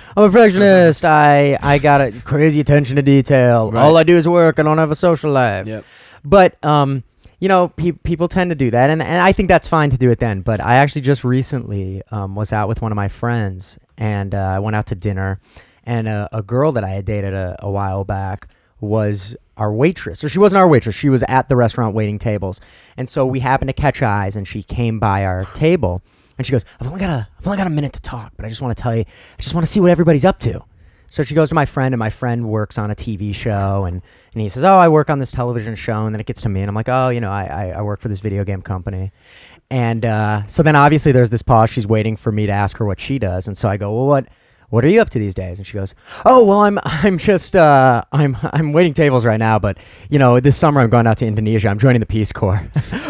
Speaker 6: I got a crazy attention to detail. Right. All I do is work. I don't have a social life.
Speaker 2: Yep.
Speaker 6: But people tend to do that, and I think that's fine to do it then. But I actually just recently was out with one of my friends, and I went out to dinner, and a girl that I had dated a while back was our waitress, or she wasn't our waitress. She was at the restaurant waiting tables, and so we happened to catch eyes, and she came by our table, and she goes, "I've only got a minute to talk, but I just want to tell you, I just want to see what everybody's up to." So she goes to my friend, and my friend works on a TV show, and he says, "Oh, I work on this television show," and then it gets to me, and I'm like, "Oh, I work for this video game company." And so then obviously there's this pause. She's waiting for me to ask her what she does, and so I go, "Well, what are you up to these days? And she goes, oh, well, I'm just, I'm waiting tables right now, but, this summer I'm going out to Indonesia. I'm joining the Peace Corps.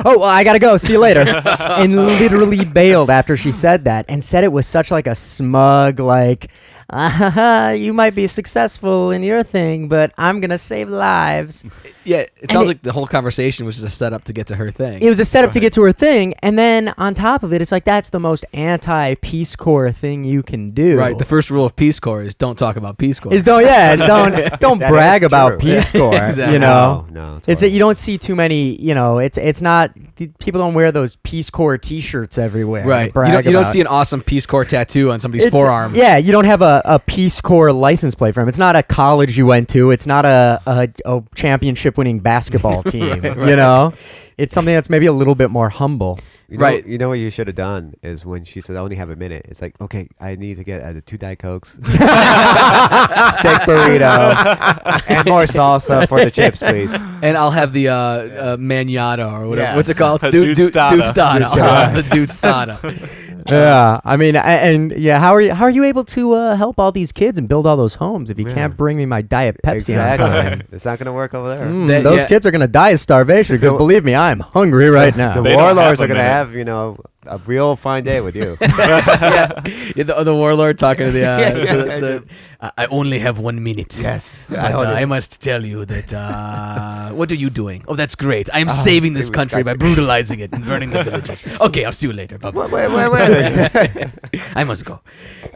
Speaker 6: Oh, well, I got to go. See you later. And literally bailed after she said that, and said it with such like a smug, like, you might be successful in your thing, but I'm going to save lives.
Speaker 2: Yeah, it sounds like the whole conversation was just a setup to get to her thing.
Speaker 6: It was a setup to get to her thing, and then on top of it, it's like that's the most anti-Peace Corps thing you can do.
Speaker 2: Right. The first rule of Peace Corps is don't talk about Peace Corps.
Speaker 6: Don't brag about Peace Corps.
Speaker 2: Exactly.
Speaker 4: No,
Speaker 6: You don't see too many. It's not. People don't wear those Peace Corps T-shirts everywhere.
Speaker 2: Right. You don't see an awesome Peace Corps tattoo on somebody's forearm.
Speaker 6: Yeah, you don't have a Peace Corps license plate for him. It's not a college you went to. It's not a championship-winning basketball team.
Speaker 2: Right.
Speaker 6: It's something that's maybe a little bit more humble.
Speaker 4: You know what you should have done is when she said, I only have a minute. It's like, okay, I need to get 2 Diet Cokes, steak burrito, and more salsa for the chips, please.
Speaker 2: And I'll have the manata or whatever.
Speaker 4: Yes.
Speaker 2: What's it called?
Speaker 3: Dude Stada.
Speaker 2: Dude Stada. I'll have the Dude Stada.
Speaker 6: Yeah, I mean, how are you able to help all these kids and build all those homes if you can't bring me my Diet Pepsi on time?
Speaker 4: Exactly. It's not going to work over there.
Speaker 6: Those kids are going to die of starvation because believe me, I'm hungry right now.
Speaker 4: The
Speaker 3: They don't
Speaker 4: warlords
Speaker 3: have
Speaker 4: are going to
Speaker 3: a
Speaker 4: have, a real fine day with you.
Speaker 2: The warlord talking to the I only have 1 minute.
Speaker 4: Yes.
Speaker 2: But I must tell you that what are you doing? Oh, that's great. I'm saving this country by brutalizing it and burning the villages. Okay, I'll see you later. Bye-bye.
Speaker 4: Wait.
Speaker 2: I must go.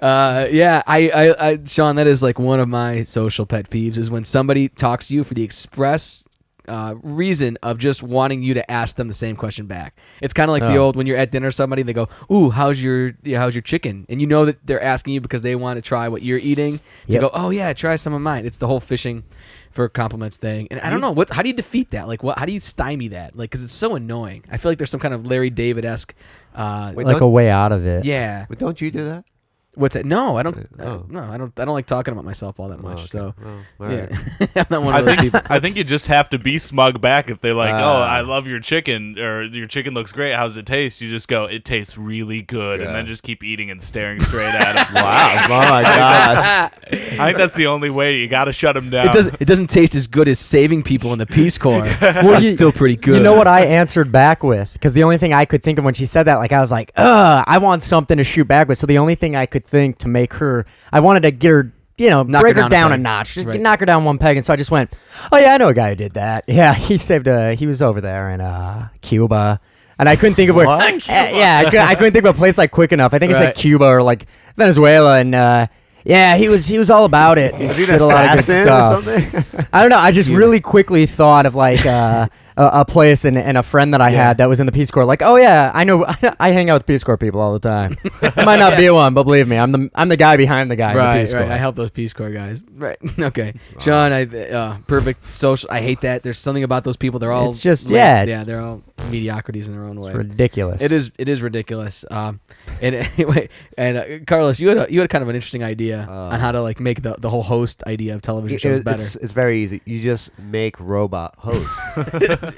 Speaker 2: I Sean, that is like one of my social pet peeves is when somebody talks to you for the express reason of just wanting you to ask them the same question back. It's kind of like the old when you're at dinner, somebody they go, "Ooh, how's your chicken?" And you know that they're asking you because they want to try what you're eating. To go, "Oh yeah, try some of mine." It's the whole fishing for compliments thing, and I don't know how do you defeat that? Like, how do you stymie that? Like, because it's so annoying. I feel like there's some kind of Larry David-esque,
Speaker 6: like a way out of it.
Speaker 2: Yeah.
Speaker 4: But don't you do that?
Speaker 2: What's it? No, I don't.
Speaker 4: Oh.
Speaker 2: No, I don't like talking about myself all that much.
Speaker 4: Okay.
Speaker 2: So,
Speaker 4: all
Speaker 2: yeah,
Speaker 4: right.
Speaker 2: I'm not one of those people.
Speaker 3: I think you just have to be smug back if they're like, "Oh, I love your chicken," or "Your chicken looks great. How does it taste?" You just go, "It tastes really good," and then just keep eating and staring straight at them.
Speaker 4: Wow. Oh my gosh.
Speaker 3: I think that's the only way. You got to shut them down.
Speaker 2: It doesn't taste as good as saving people in the Peace Corps. Well, it's still pretty good.
Speaker 6: You know what I answered back with? Because the only thing I could think of when she said that, like I was like, I want something to shoot back with. So the only thing I could think to make her, I wanted to get her, break her down a notch, just knock her down one peg. And so I just went, oh yeah, I know a guy who did that. Yeah, he was over there in Cuba. And I couldn't think of where. I couldn't think of a place like quick enough. I think it's like Cuba or like Venezuela, and yeah, he was all about it. He did a lot of good stuff.
Speaker 4: Or something?
Speaker 6: I don't know. I just really quickly thought of like a place and a friend that I had that was in the Peace Corps. Like, oh yeah, I know. I hang out with Peace Corps people all the time. I might not be one, but believe me, I'm the guy behind the guy in the Peace Corps.
Speaker 2: I help those Peace Corps guys. Right. Okay. Sean, perfect social. I hate that. There's something about those people. They're all.
Speaker 6: It's just
Speaker 2: they're all mediocrities in their own way.
Speaker 6: It's ridiculous.
Speaker 2: It is ridiculous. And anyway, and Carlos, you had kind of an interesting idea on how to like make the whole host idea of television shows better.
Speaker 4: It's very easy. You just make robot hosts.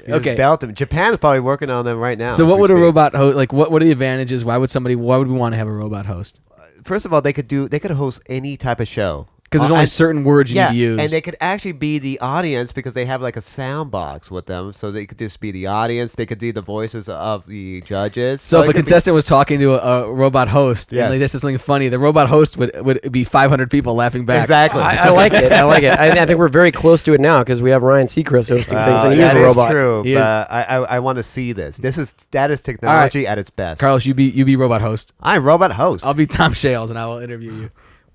Speaker 4: You
Speaker 2: Okay.
Speaker 4: just belt them. Japan is probably working on them right now.
Speaker 2: So what would a robot host like? What are the advantages? Why would we want to have a robot host?
Speaker 4: First of all, they could host any type of show.
Speaker 2: Because there's only certain words you need to use.
Speaker 4: And they could actually be the audience because they have like a sound box with them. So they could just be the audience. They could do the voices of the judges.
Speaker 2: So if a contestant was talking to a robot host and they said something funny, the robot host would be 500 people laughing back.
Speaker 4: Exactly.
Speaker 5: I like it. I think we're very close to it now because we have Ryan Seacrest hosting things, and he's a robot.
Speaker 4: That is true,
Speaker 2: Yeah.
Speaker 4: but I want to see this. That is technology at its best.
Speaker 2: Carlos, you be robot host.
Speaker 4: I'm robot host.
Speaker 2: I'll be Tom Shales and I will interview you.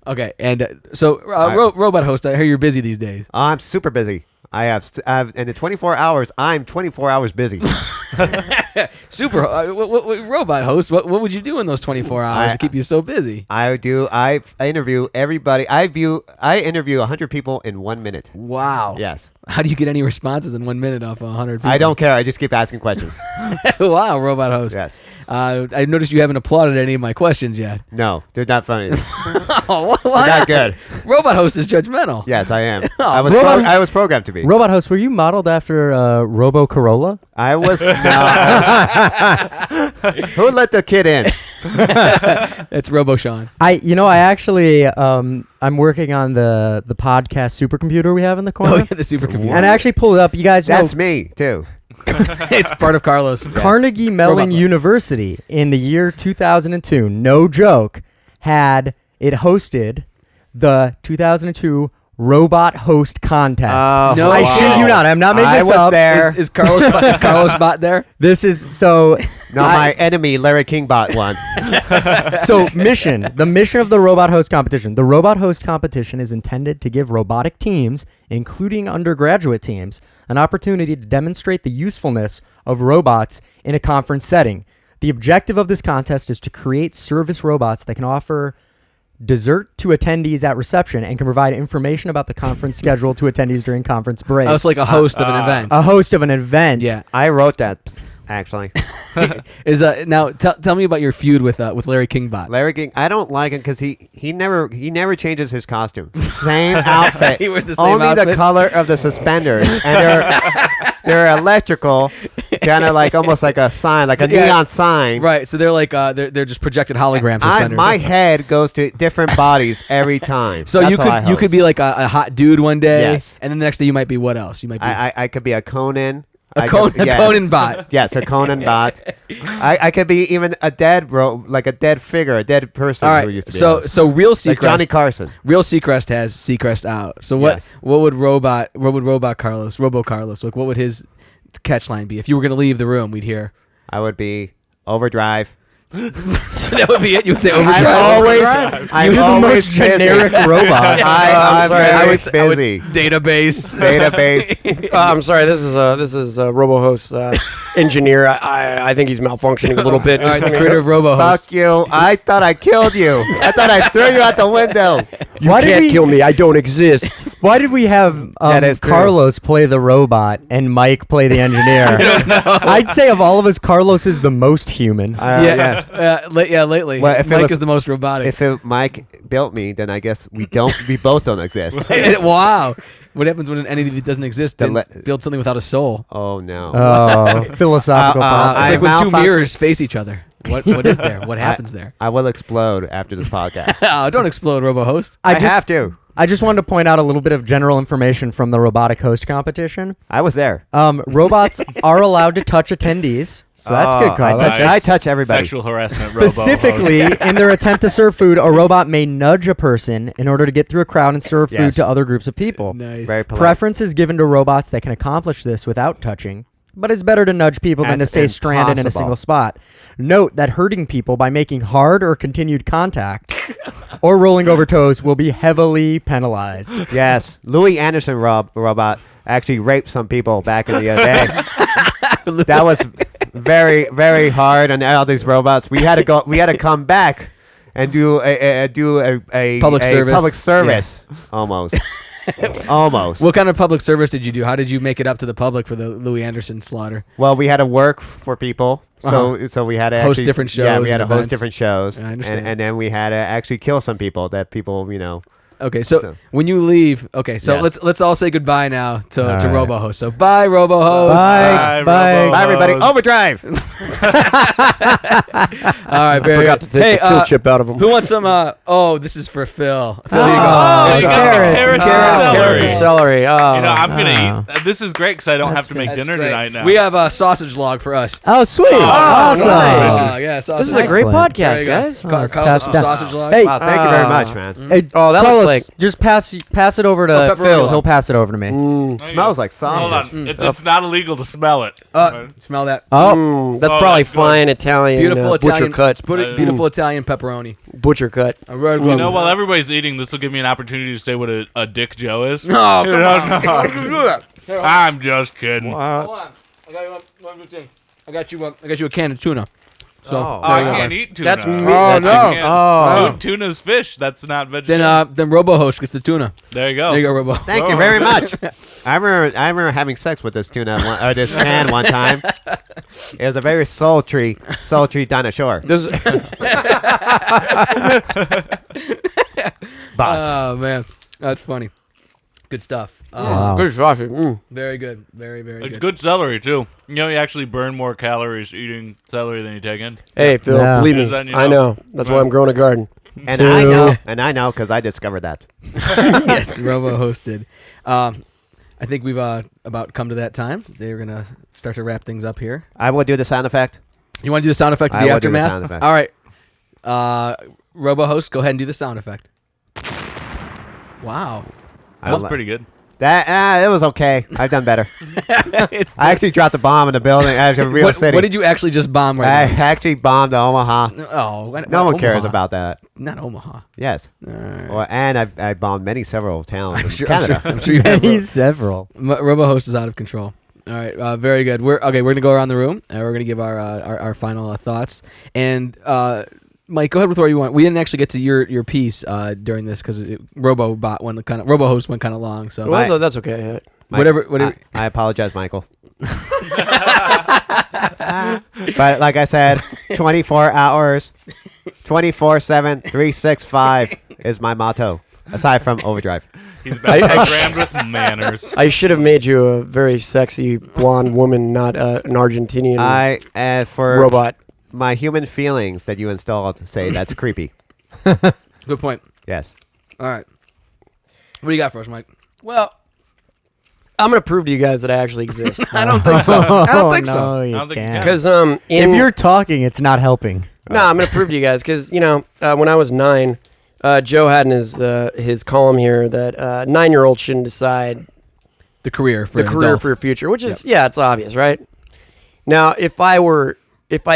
Speaker 2: Okay, and so robot host, I hear you're busy these days.
Speaker 4: I'm super busy. I've in the 24 hours, I'm 24 hours busy.
Speaker 2: Super robot host. What would you do in those 24 hours to keep you so busy?
Speaker 4: I interview everybody. I interview 100 people in 1 minute.
Speaker 2: Wow.
Speaker 4: Yes.
Speaker 2: How do you get any responses in 1 minute off 100 people?
Speaker 4: I don't care. I just keep asking questions.
Speaker 2: Wow, robot host.
Speaker 4: Yes.
Speaker 2: I noticed you haven't applauded any of my questions yet.
Speaker 4: No, they're not funny.
Speaker 2: Oh, why
Speaker 4: They're not good.
Speaker 2: Robot host is judgmental.
Speaker 4: Yes, I am.
Speaker 2: Oh,
Speaker 4: I was programmed to be.
Speaker 6: Robot host, were you modeled after Robo Corolla?
Speaker 4: I was. No. Who let the kid in?
Speaker 2: It's Robo Sean.
Speaker 6: I actually, I'm working on the podcast supercomputer we have in the corner.
Speaker 2: Oh, yeah, the supercomputer.
Speaker 6: And I actually pulled it up. You guys know
Speaker 4: That's me too.
Speaker 2: It's part of Carlos.
Speaker 6: Carnegie Mellon University in the year 2002, no joke, had it hosted the 2002 RoboHost contest.
Speaker 2: No,
Speaker 6: I shit you not. I'm not making this
Speaker 4: I was
Speaker 6: up.
Speaker 4: there.
Speaker 2: Is Carlos Bot there?
Speaker 6: This is so.
Speaker 4: No, my enemy Larry Kingbot won.
Speaker 6: So the mission of the RoboHost competition. The RoboHost competition is intended to give robotic teams, including undergraduate teams, an opportunity to demonstrate the usefulness of robots in a conference setting. The objective of this contest is to create service robots that can offer dessert to attendees at reception and can provide information about the conference schedule to attendees during conference breaks.
Speaker 2: Oh, it's like a host of an event.
Speaker 6: A host of an event.
Speaker 2: Yeah.
Speaker 4: I wrote that actually.
Speaker 2: Now tell me about your feud with Larry Kingbot.
Speaker 4: Larry King, I don't like him because he never changes his costume. Same outfit.
Speaker 2: He wears the same
Speaker 4: Only
Speaker 2: outfit.
Speaker 4: the color of the suspenders, and they're electrical, kind of like almost like a sign, like a neon sign.
Speaker 2: Right. So they're like they're just projected hologram suspenders.
Speaker 4: My head goes to different bodies every time.
Speaker 2: So
Speaker 4: That's
Speaker 2: you could be like a hot dude one day,
Speaker 4: Yes.
Speaker 2: and then the next day you might be what else? You might be
Speaker 4: I could be a Conan.
Speaker 2: a Conan bot.
Speaker 4: Yes, a Conan bot. I could be even a dead like a dead figure, a dead person
Speaker 2: All
Speaker 4: who
Speaker 2: right.
Speaker 4: used to be.
Speaker 2: So real Seacrest,
Speaker 4: like Johnny Carson.
Speaker 2: Real Seacrest has Seacrest out. So
Speaker 4: Yes.
Speaker 2: what would Robot Carlos, Robo Carlos, like what would his catch line be? If you were going to leave the room, we'd hear.
Speaker 4: I would be Overdrive.
Speaker 2: That would be it. You would say
Speaker 4: I'm
Speaker 2: Overdrive.
Speaker 4: I'm
Speaker 6: You're the
Speaker 4: always
Speaker 6: most generic
Speaker 4: busy.
Speaker 6: robot.
Speaker 4: I'm
Speaker 5: sorry.
Speaker 4: very
Speaker 2: I would
Speaker 4: busy.
Speaker 2: database.
Speaker 4: Database.
Speaker 5: I'm sorry. This is RoboHost engineer. I think he's malfunctioning a little bit.
Speaker 2: All right,
Speaker 5: Just
Speaker 2: the
Speaker 5: let me-
Speaker 2: creator of RoboHost.
Speaker 4: Fuck you. I thought I killed you. I thought I threw you out the window.
Speaker 5: You
Speaker 6: Why did
Speaker 5: can't
Speaker 6: we-
Speaker 5: kill me. I don't exist.
Speaker 6: Why did we have
Speaker 4: That is true.
Speaker 6: Carlos play the robot and Mike play the engineer? I'd say of all of us, Carlos is the most human.
Speaker 4: Yes.
Speaker 2: Lately.
Speaker 4: Well, if it
Speaker 2: Mike
Speaker 4: was-
Speaker 2: is the most robotic.
Speaker 4: If Mike built me, then I guess we both don't exist.
Speaker 2: Wow. What happens when an entity that doesn't exist builds something without a soul?
Speaker 4: Oh no.
Speaker 6: Oh, philosophical.
Speaker 2: It's
Speaker 4: I
Speaker 2: like when two
Speaker 4: malfunction-
Speaker 2: mirrors face each other. What is there? What happens there?
Speaker 4: I will explode after this podcast.
Speaker 2: Oh, don't explode, RoboHost.
Speaker 4: I have to.
Speaker 6: I just wanted to point out a little bit of general information from the robotic host competition.
Speaker 4: I was there.
Speaker 6: Robots are allowed to touch attendees, so that's good, Carlos.
Speaker 4: I touch everybody.
Speaker 3: Sexual harassment.
Speaker 6: Specifically, in their attempt to serve food, a robot may nudge a person in order to get through a crowd and serve food
Speaker 4: Yes.
Speaker 6: to other groups of people.
Speaker 2: Nice.
Speaker 4: Very polite.
Speaker 6: Preference is given to robots that can accomplish this without touching, but it's better to nudge people than to
Speaker 4: That's
Speaker 6: stay stranded in a
Speaker 4: impossible.
Speaker 6: single spot. Note that hurting people by making hard or continued contact or rolling over toes will be heavily penalized.
Speaker 4: Yes, Louis Anderson robot actually raped some people back in the day. That was very, very hard on all these robots. We had to come back and do a
Speaker 2: Public service.
Speaker 4: Public service almost. Almost.
Speaker 2: What kind of public service did you do? How did you make it up to the public for the Louis Anderson slaughter?
Speaker 4: Well, we had to work for people, so we had to
Speaker 2: Host
Speaker 4: actually,
Speaker 2: different
Speaker 4: Yeah,
Speaker 2: shows
Speaker 4: we had to
Speaker 2: and
Speaker 4: host
Speaker 2: events.
Speaker 4: different shows,
Speaker 2: I understand.
Speaker 4: and then we had to actually kill some people. That people,
Speaker 2: Okay, so when you leave,
Speaker 4: Yes.
Speaker 2: let's all say goodbye now to
Speaker 6: right.
Speaker 2: RoboHost. So bye, RoboHost.
Speaker 6: Bye. Bye.
Speaker 4: Bye, everybody.
Speaker 3: RoboHost.
Speaker 4: Overdrive.
Speaker 2: All right, very
Speaker 5: Forgot to
Speaker 2: good.
Speaker 5: take
Speaker 2: Hey,
Speaker 5: the kill chip out of him.
Speaker 2: who wants some? Oh, this is for Phil. Phil, here you go.
Speaker 6: Oh,
Speaker 3: you got
Speaker 6: carrots.
Speaker 3: carrots
Speaker 6: Oh,
Speaker 3: and celery.
Speaker 5: Celery. Oh.
Speaker 3: You know, I'm gonna eat. This is great because I don't have to make
Speaker 2: That's
Speaker 3: dinner
Speaker 2: great.
Speaker 3: tonight now.
Speaker 2: We have a sausage log for us.
Speaker 6: Oh, sweet.
Speaker 5: nice.
Speaker 6: Awesome.
Speaker 2: Oh, yeah, sausage.
Speaker 5: This is a great
Speaker 6: Excellent.
Speaker 2: There
Speaker 5: podcast,
Speaker 2: you go.
Speaker 5: guys.
Speaker 2: Carlos,
Speaker 6: pass
Speaker 2: some
Speaker 6: down.
Speaker 2: sausage log.
Speaker 6: Hey,
Speaker 4: Wow, thank you very much, man.
Speaker 6: Hey,
Speaker 5: Oh, that was
Speaker 6: Carlos,
Speaker 5: like-
Speaker 6: just pass it over to
Speaker 2: pepperoni
Speaker 6: Phil.
Speaker 2: log.
Speaker 6: He'll pass it over to me.
Speaker 4: Smells like
Speaker 3: Hold
Speaker 4: sausage.
Speaker 3: on, it's not illegal to smell it.
Speaker 2: Smell that.
Speaker 6: Oh,
Speaker 5: That's
Speaker 3: Oh,
Speaker 5: probably
Speaker 3: that's good.
Speaker 5: fine Italian
Speaker 2: Beautiful
Speaker 5: butcher
Speaker 2: Italian
Speaker 5: cut.
Speaker 2: Put it beautiful Italian pepperoni.
Speaker 5: Butcher cut.
Speaker 2: A red
Speaker 3: You know, while everybody's eating, this will give me an opportunity to say what a dick Joe is.
Speaker 2: No,
Speaker 3: You
Speaker 2: come
Speaker 3: know,
Speaker 2: on.
Speaker 3: no.
Speaker 2: How can you do that? Here,
Speaker 3: I'm just kidding.
Speaker 2: hold on. I got you one good thing. I got you a can of tuna. So
Speaker 5: Oh.
Speaker 3: Oh, I can't eat tuna.
Speaker 5: That's me.
Speaker 3: That's
Speaker 2: no.
Speaker 3: you can't.
Speaker 5: Oh.
Speaker 3: Tuna's fish. That's not vegetarian.
Speaker 2: then RoboHost gets the tuna.
Speaker 3: There you go.
Speaker 2: There you go, Robo.
Speaker 4: Thank you very much. I remember having sex with this tuna or this can one time. It was a very sultry dinosaur.
Speaker 5: This
Speaker 4: But
Speaker 2: Oh man, that's funny. Good stuff.
Speaker 6: Wow.
Speaker 5: Good sausage. Mm.
Speaker 2: Very good. Very, very
Speaker 3: It's
Speaker 2: good.
Speaker 3: good celery too. You know, you actually burn more calories eating celery than you take in.
Speaker 5: Hey, Phil,
Speaker 6: Yeah.
Speaker 5: believe me,
Speaker 3: Is that, you
Speaker 5: I
Speaker 3: know?
Speaker 5: know. That's why I'm growing a garden.
Speaker 4: And I know because I discovered that.
Speaker 2: Yes, RoboHost did. I think we've about come to that time. They're going to start to wrap things up here.
Speaker 4: I will do the sound effect.
Speaker 2: You want to do the sound effect of
Speaker 4: I
Speaker 2: the
Speaker 4: will do the
Speaker 2: aftermath?
Speaker 4: sound effect.
Speaker 2: All right. RoboHost, go ahead and do the sound effect. Wow.
Speaker 3: That was pretty good.
Speaker 4: That it was okay. I've done better.
Speaker 2: It's
Speaker 4: I actually dropped a bomb in the building as a real city.
Speaker 2: What did you actually just bomb
Speaker 4: I
Speaker 2: right
Speaker 4: actually bombed Omaha.
Speaker 2: now? Oh,
Speaker 4: No one cares
Speaker 2: Omaha.
Speaker 4: about that.
Speaker 2: Not Omaha.
Speaker 4: Yes.
Speaker 2: All right.
Speaker 4: Well, and I bombed several towns in
Speaker 2: I'm
Speaker 4: Canada.
Speaker 2: sure you have.
Speaker 6: He's several.
Speaker 2: RoboHost is out of control. All right, very good. We're gonna go around the room and we're gonna give our final thoughts. And Mike, go ahead with what you want. We didn't actually get to your piece during this because RoboHost went kind of long. So
Speaker 5: Well, that's okay.
Speaker 2: whatever.
Speaker 4: I apologize, Michael. But like I said, 24 hours, 24/7, 365 is my motto. Aside from overdrive.
Speaker 3: He's programmed with manners.
Speaker 5: I should have made you a very sexy blonde woman, not an Argentinian
Speaker 4: For
Speaker 5: robot.
Speaker 4: my human feelings that you installed say that's creepy.
Speaker 2: Good point.
Speaker 4: Yes.
Speaker 2: All right. What do you got for us, Mike?
Speaker 5: Well, I'm going to prove to you guys that I actually exist.
Speaker 2: I don't think so. I don't think so.
Speaker 6: No, you
Speaker 3: I don't think you
Speaker 6: can't.
Speaker 3: can.
Speaker 5: Because
Speaker 6: If you're talking, it's not helping.
Speaker 5: No, I'm going to prove to you guys because, when I was 9, Joe had in his column here that 9-year-olds shouldn't decide
Speaker 2: The career for
Speaker 5: the career
Speaker 2: adult.
Speaker 5: for your future, which is, it's obvious, right? Now, if I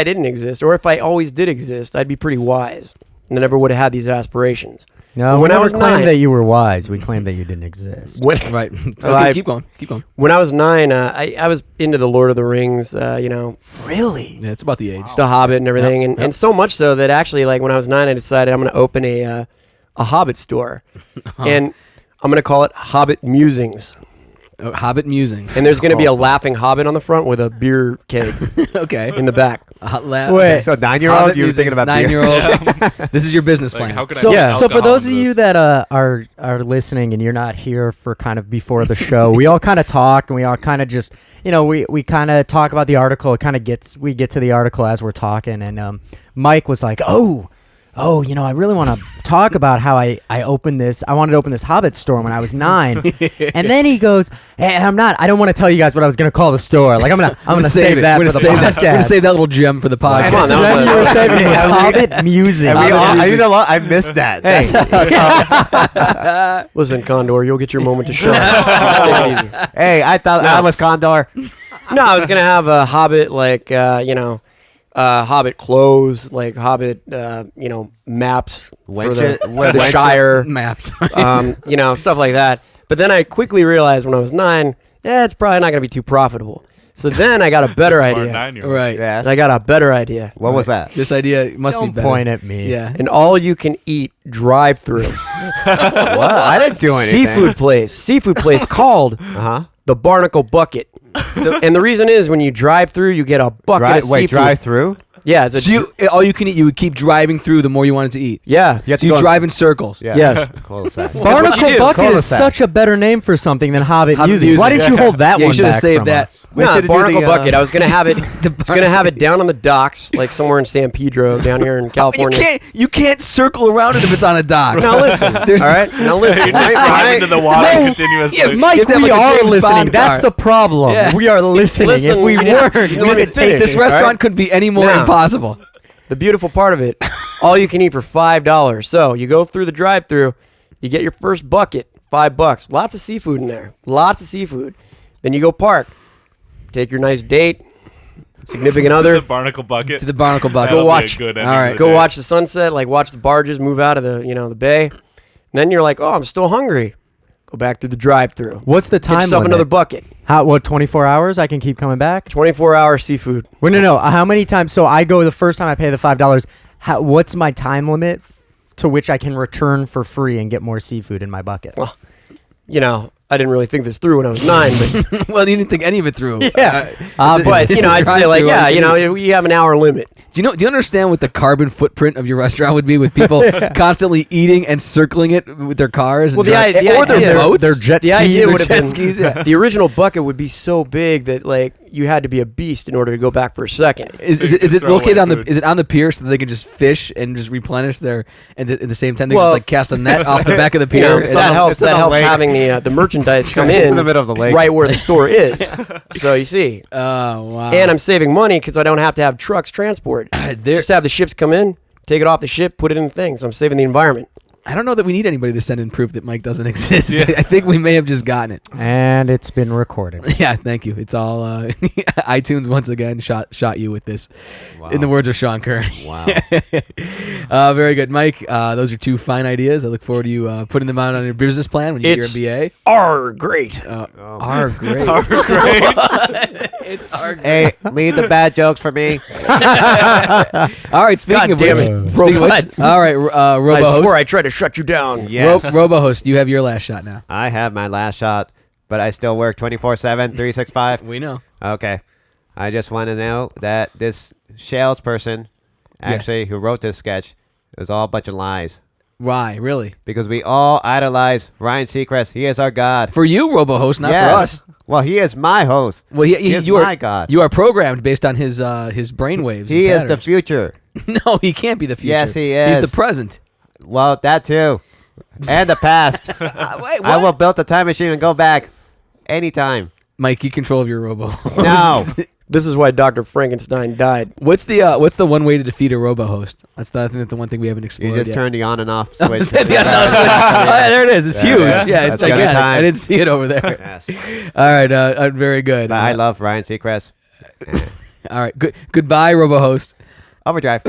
Speaker 5: didn't exist or if I always did exist, I'd be pretty wise and I never would have had these aspirations.
Speaker 6: No,
Speaker 5: But
Speaker 6: when I
Speaker 5: I
Speaker 6: was
Speaker 5: was
Speaker 6: claimed
Speaker 5: 9
Speaker 6: that you were wise. We claimed that you didn't exist.
Speaker 5: When,
Speaker 2: Right.
Speaker 5: Well,
Speaker 2: Okay,
Speaker 5: I-
Speaker 2: keep going. Keep going.
Speaker 5: when I was 9, I was into the Lord of the Rings, really?
Speaker 2: Yeah, it's about the age.
Speaker 5: The Hobbit and everything,
Speaker 2: Yep.
Speaker 5: and so much so that actually, like when I was 9, I decided I'm going to open a Hobbit store, and I'm going to call it Hobbit Musings.
Speaker 2: Hobbit musings.
Speaker 5: And there's going to be a laughing Hobbit on the front with a beer keg
Speaker 2: Okay.
Speaker 5: in the back.
Speaker 6: Wait.
Speaker 4: So 9-year-old, you were thinking about beer.
Speaker 2: 9-year-old. This is your business plan.
Speaker 3: How can
Speaker 6: So,
Speaker 3: I get
Speaker 6: so for
Speaker 3: alcohol
Speaker 6: those of
Speaker 3: into
Speaker 6: you
Speaker 3: this?
Speaker 6: that are listening and you're not here for kind of before the show, we all kind of talk and we all kind of just, we kind of talk about the article. It kind of we get to the article as we're talking, and Mike was like, oh, I really want to talk about how I opened this. I wanted to open this Hobbit store when I was 9, and then he goes, "Hey, I don't want to tell you guys what I was gonna call the store. Like I'm gonna save that
Speaker 2: We're
Speaker 6: for the
Speaker 2: save
Speaker 6: podcast.
Speaker 2: that. We're gonna save that little gem for the podcast.
Speaker 5: Come on, that was
Speaker 6: Gem you were saving was Hobbit music.
Speaker 4: And
Speaker 5: Hobbit
Speaker 4: I missed that.
Speaker 5: Hey.
Speaker 4: That's-
Speaker 5: Listen, Condor, you'll get your moment to shine. Just take it easy.
Speaker 4: hey, I thought I was Condor.
Speaker 5: No, I was gonna have a Hobbit, like Hobbit clothes, like Hobbit, maps for the Shire,
Speaker 2: Maps.
Speaker 5: stuff like that. But then I quickly realized when I was 9, it's probably not gonna be too profitable. So then I got a better
Speaker 3: Smart
Speaker 5: idea.
Speaker 3: 9-year-old.
Speaker 2: Right.
Speaker 4: Yes.
Speaker 5: I got a better idea.
Speaker 4: What was that?
Speaker 2: This idea must
Speaker 6: Don't
Speaker 2: be better.
Speaker 6: point at me.
Speaker 2: Yeah.
Speaker 5: An all-you-can-eat drive-through
Speaker 4: What? I didn't do anything.
Speaker 5: seafood place called
Speaker 4: Uh-huh.
Speaker 5: the Barnacle Bucket. And the reason is when you drive through, you get a bucket of seafood.
Speaker 4: Drive through?
Speaker 5: Yeah, it's a
Speaker 2: So all you can eat, you would keep driving through the more you wanted to eat.
Speaker 5: yeah.
Speaker 4: You have
Speaker 2: So
Speaker 4: to
Speaker 2: you
Speaker 4: go
Speaker 2: drive in circles.
Speaker 4: Yeah.
Speaker 5: Yes.
Speaker 4: Cul-de-sac.
Speaker 5: what
Speaker 6: Barnacle
Speaker 5: you do.
Speaker 6: Bucket is
Speaker 4: Cul-de-sac.
Speaker 6: such a better name for something than Hobbit
Speaker 2: Hobbit
Speaker 6: music.
Speaker 2: music.
Speaker 6: Why didn't you hold that
Speaker 2: Yeah, you
Speaker 6: one
Speaker 2: should have
Speaker 6: back
Speaker 2: saved
Speaker 6: from
Speaker 2: that.
Speaker 6: us?
Speaker 4: We
Speaker 5: No,
Speaker 4: should do
Speaker 5: Barnacle
Speaker 4: the,
Speaker 5: Bucket. I was gonna have it. Gonna have it down on the docks, like somewhere in San Pedro, down here in California.
Speaker 2: You can't circle around it if it's on a dock.
Speaker 5: Now listen.
Speaker 2: There's-
Speaker 5: all right. Now
Speaker 3: You
Speaker 5: listen.
Speaker 3: just drive into the water continuously.
Speaker 2: Yeah,
Speaker 6: Mike,
Speaker 2: Give them
Speaker 6: we
Speaker 2: like a
Speaker 6: are
Speaker 2: James
Speaker 6: listening.
Speaker 2: Bond
Speaker 6: That's
Speaker 2: car.
Speaker 6: the problem.
Speaker 2: Yeah.
Speaker 6: We are listening.
Speaker 5: Listen,
Speaker 6: if we
Speaker 5: you didn't-
Speaker 6: weren't,
Speaker 5: you
Speaker 6: we
Speaker 5: didn't
Speaker 6: would take
Speaker 5: finish.
Speaker 2: This restaurant could be any more
Speaker 5: Now.
Speaker 2: impossible.
Speaker 5: The beautiful part of it, all you can eat for $5. So you go through the drive-through, you get your first bucket, $5. Lots of seafood in there. Lots of seafood. Then you go park. Take your nice date, significant
Speaker 3: The
Speaker 5: other.
Speaker 3: Barnacle Bucket.
Speaker 2: To the Barnacle Bucket.
Speaker 3: That'll
Speaker 5: Go
Speaker 3: be a
Speaker 5: watch.
Speaker 3: good
Speaker 2: All
Speaker 3: ending
Speaker 2: right.
Speaker 3: to the
Speaker 5: Go
Speaker 3: day.
Speaker 5: watch the sunset, like watch the barges move out of the bay. And then you're like, oh, I'm still hungry. Go back through the drive-through.
Speaker 6: What's the
Speaker 5: Get
Speaker 6: time
Speaker 5: yourself
Speaker 6: limit?
Speaker 5: another bucket.
Speaker 6: 24 hours? I can keep coming back?
Speaker 5: 24-hour seafood.
Speaker 6: Well, no. How many times? So I go the first time I pay the $5. What's my time limit to which I can return for free and get more seafood in my bucket?
Speaker 5: Well, I didn't really think this through when I was 9, but
Speaker 2: Well, you didn't think any of it through.
Speaker 5: yeah.
Speaker 2: But
Speaker 5: I'd say like, you have an hour limit.
Speaker 2: Do you understand what the carbon footprint of your restaurant would be with people constantly eating and circling it with their cars? And
Speaker 5: Well,
Speaker 2: or their boats?
Speaker 6: Their jet
Speaker 5: The
Speaker 6: skis.
Speaker 5: idea would have
Speaker 2: jet
Speaker 5: been
Speaker 2: skis, yeah.
Speaker 5: the original bucket would be so big that like you had to be a beast in order to go back for a second.
Speaker 2: Is it
Speaker 3: throw
Speaker 2: located
Speaker 3: away
Speaker 2: on the?
Speaker 3: food.
Speaker 2: Is it on the pier so they can just fish and just replenish their? And at the same time, they
Speaker 5: Well-
Speaker 2: just like cast a net off the back of the
Speaker 5: You know,
Speaker 2: pier.
Speaker 5: that helps.
Speaker 4: it's in
Speaker 5: That
Speaker 4: the
Speaker 5: helps
Speaker 4: lake.
Speaker 5: having the merchandise come
Speaker 4: It's
Speaker 5: in
Speaker 4: in the middle of the lake.
Speaker 5: right where the store is. So you see,
Speaker 2: Oh wow!
Speaker 5: and I'm saving money because I don't have to have trucks transport. Just have the ships come in, take it off the ship, put it in the thing. So I'm saving the environment.
Speaker 2: I don't know that we need anybody to send in proof that Mike doesn't exist.
Speaker 3: Yeah.
Speaker 2: I think we may have just gotten it.
Speaker 6: And it's been recorded.
Speaker 2: Yeah, thank you. It's all iTunes once again shot you with this. In the words of Sean Curran.
Speaker 4: Wow.
Speaker 2: Very good, Mike. Those are 2 fine ideas. I look forward to you putting them out on your business plan when you get your MBA.
Speaker 5: Great.
Speaker 2: Are great. It's our great.
Speaker 4: Hey, leave the bad jokes for me.
Speaker 2: All right. Speaking
Speaker 5: God
Speaker 2: of
Speaker 5: damn
Speaker 2: which,
Speaker 5: it.
Speaker 2: speaking of which, all right,
Speaker 5: I
Speaker 2: RoboHost.
Speaker 5: swore I tried to shut you down.
Speaker 4: Yes.
Speaker 2: RoboHost, you have your last shot now.
Speaker 4: I have my last shot, but I still work 24/7, 365.
Speaker 2: We know.
Speaker 4: Okay. I just want to know that this Shales person, actually, who wrote this sketch, it was all a bunch of lies.
Speaker 2: Why? Really?
Speaker 4: Because we all idolize Ryan Seacrest. He is our god.
Speaker 2: For you, RoboHost, not
Speaker 4: Yes.
Speaker 2: for us.
Speaker 4: Well, he is my host.
Speaker 2: Well,
Speaker 4: He is
Speaker 2: you are
Speaker 4: my god.
Speaker 2: You are programmed based on his brainwaves.
Speaker 4: He
Speaker 2: and
Speaker 4: is the
Speaker 2: patterns.
Speaker 4: future.
Speaker 2: No, he can't be the future.
Speaker 4: Yes, he
Speaker 2: He's
Speaker 4: is.
Speaker 2: the present.
Speaker 4: Well, that too. And the past.
Speaker 2: Wait, what?
Speaker 4: I will build a time machine and go back anytime.
Speaker 2: Mike, keep control of your robo.
Speaker 4: No.
Speaker 5: This is why Dr. Frankenstein died.
Speaker 2: What's the one way to defeat a RoboHost? That's the one thing we haven't explored
Speaker 4: You just
Speaker 2: yet.
Speaker 4: turn the on and off switch.
Speaker 2: Oh, yeah, there it is. It's huge. Yeah, it's
Speaker 4: That's gonna
Speaker 2: gigantic.
Speaker 4: time.
Speaker 2: I didn't see it over there.
Speaker 4: Yes.
Speaker 2: All right, very good.
Speaker 4: But I love Ryan Seacrest.
Speaker 2: All right, goodbye, RoboHost.
Speaker 4: Overdrive.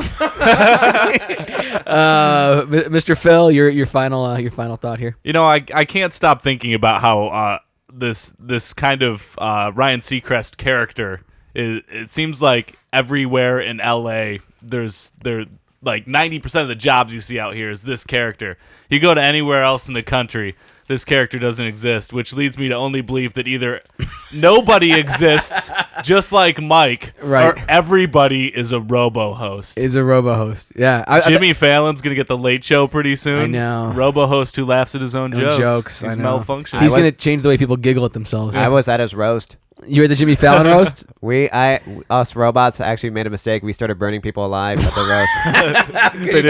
Speaker 2: Mr. Phil, your final thought here.
Speaker 3: You know, I can't stop thinking about how this kind of Ryan Seacrest character it seems like everywhere in LA there like 90% of the jobs you see out here is this character. You go to anywhere else in the country, this character doesn't exist, which leads me to only believe that either nobody exists, just like Mike,
Speaker 2: Right.
Speaker 3: or everybody is a RoboHost.
Speaker 2: Is a RoboHost. Yeah.
Speaker 3: Jimmy Fallon's going to get the Late Show pretty soon.
Speaker 2: I know.
Speaker 3: RoboHost who laughs at his own jokes.
Speaker 2: I
Speaker 3: He's
Speaker 2: know.
Speaker 3: malfunctioning.
Speaker 2: He's going to change the way people giggle at themselves.
Speaker 4: I was at his roast.
Speaker 2: You were at the Jimmy Fallon roast?
Speaker 4: Us robots actually made a mistake. We started burning people alive at the roast.
Speaker 2: You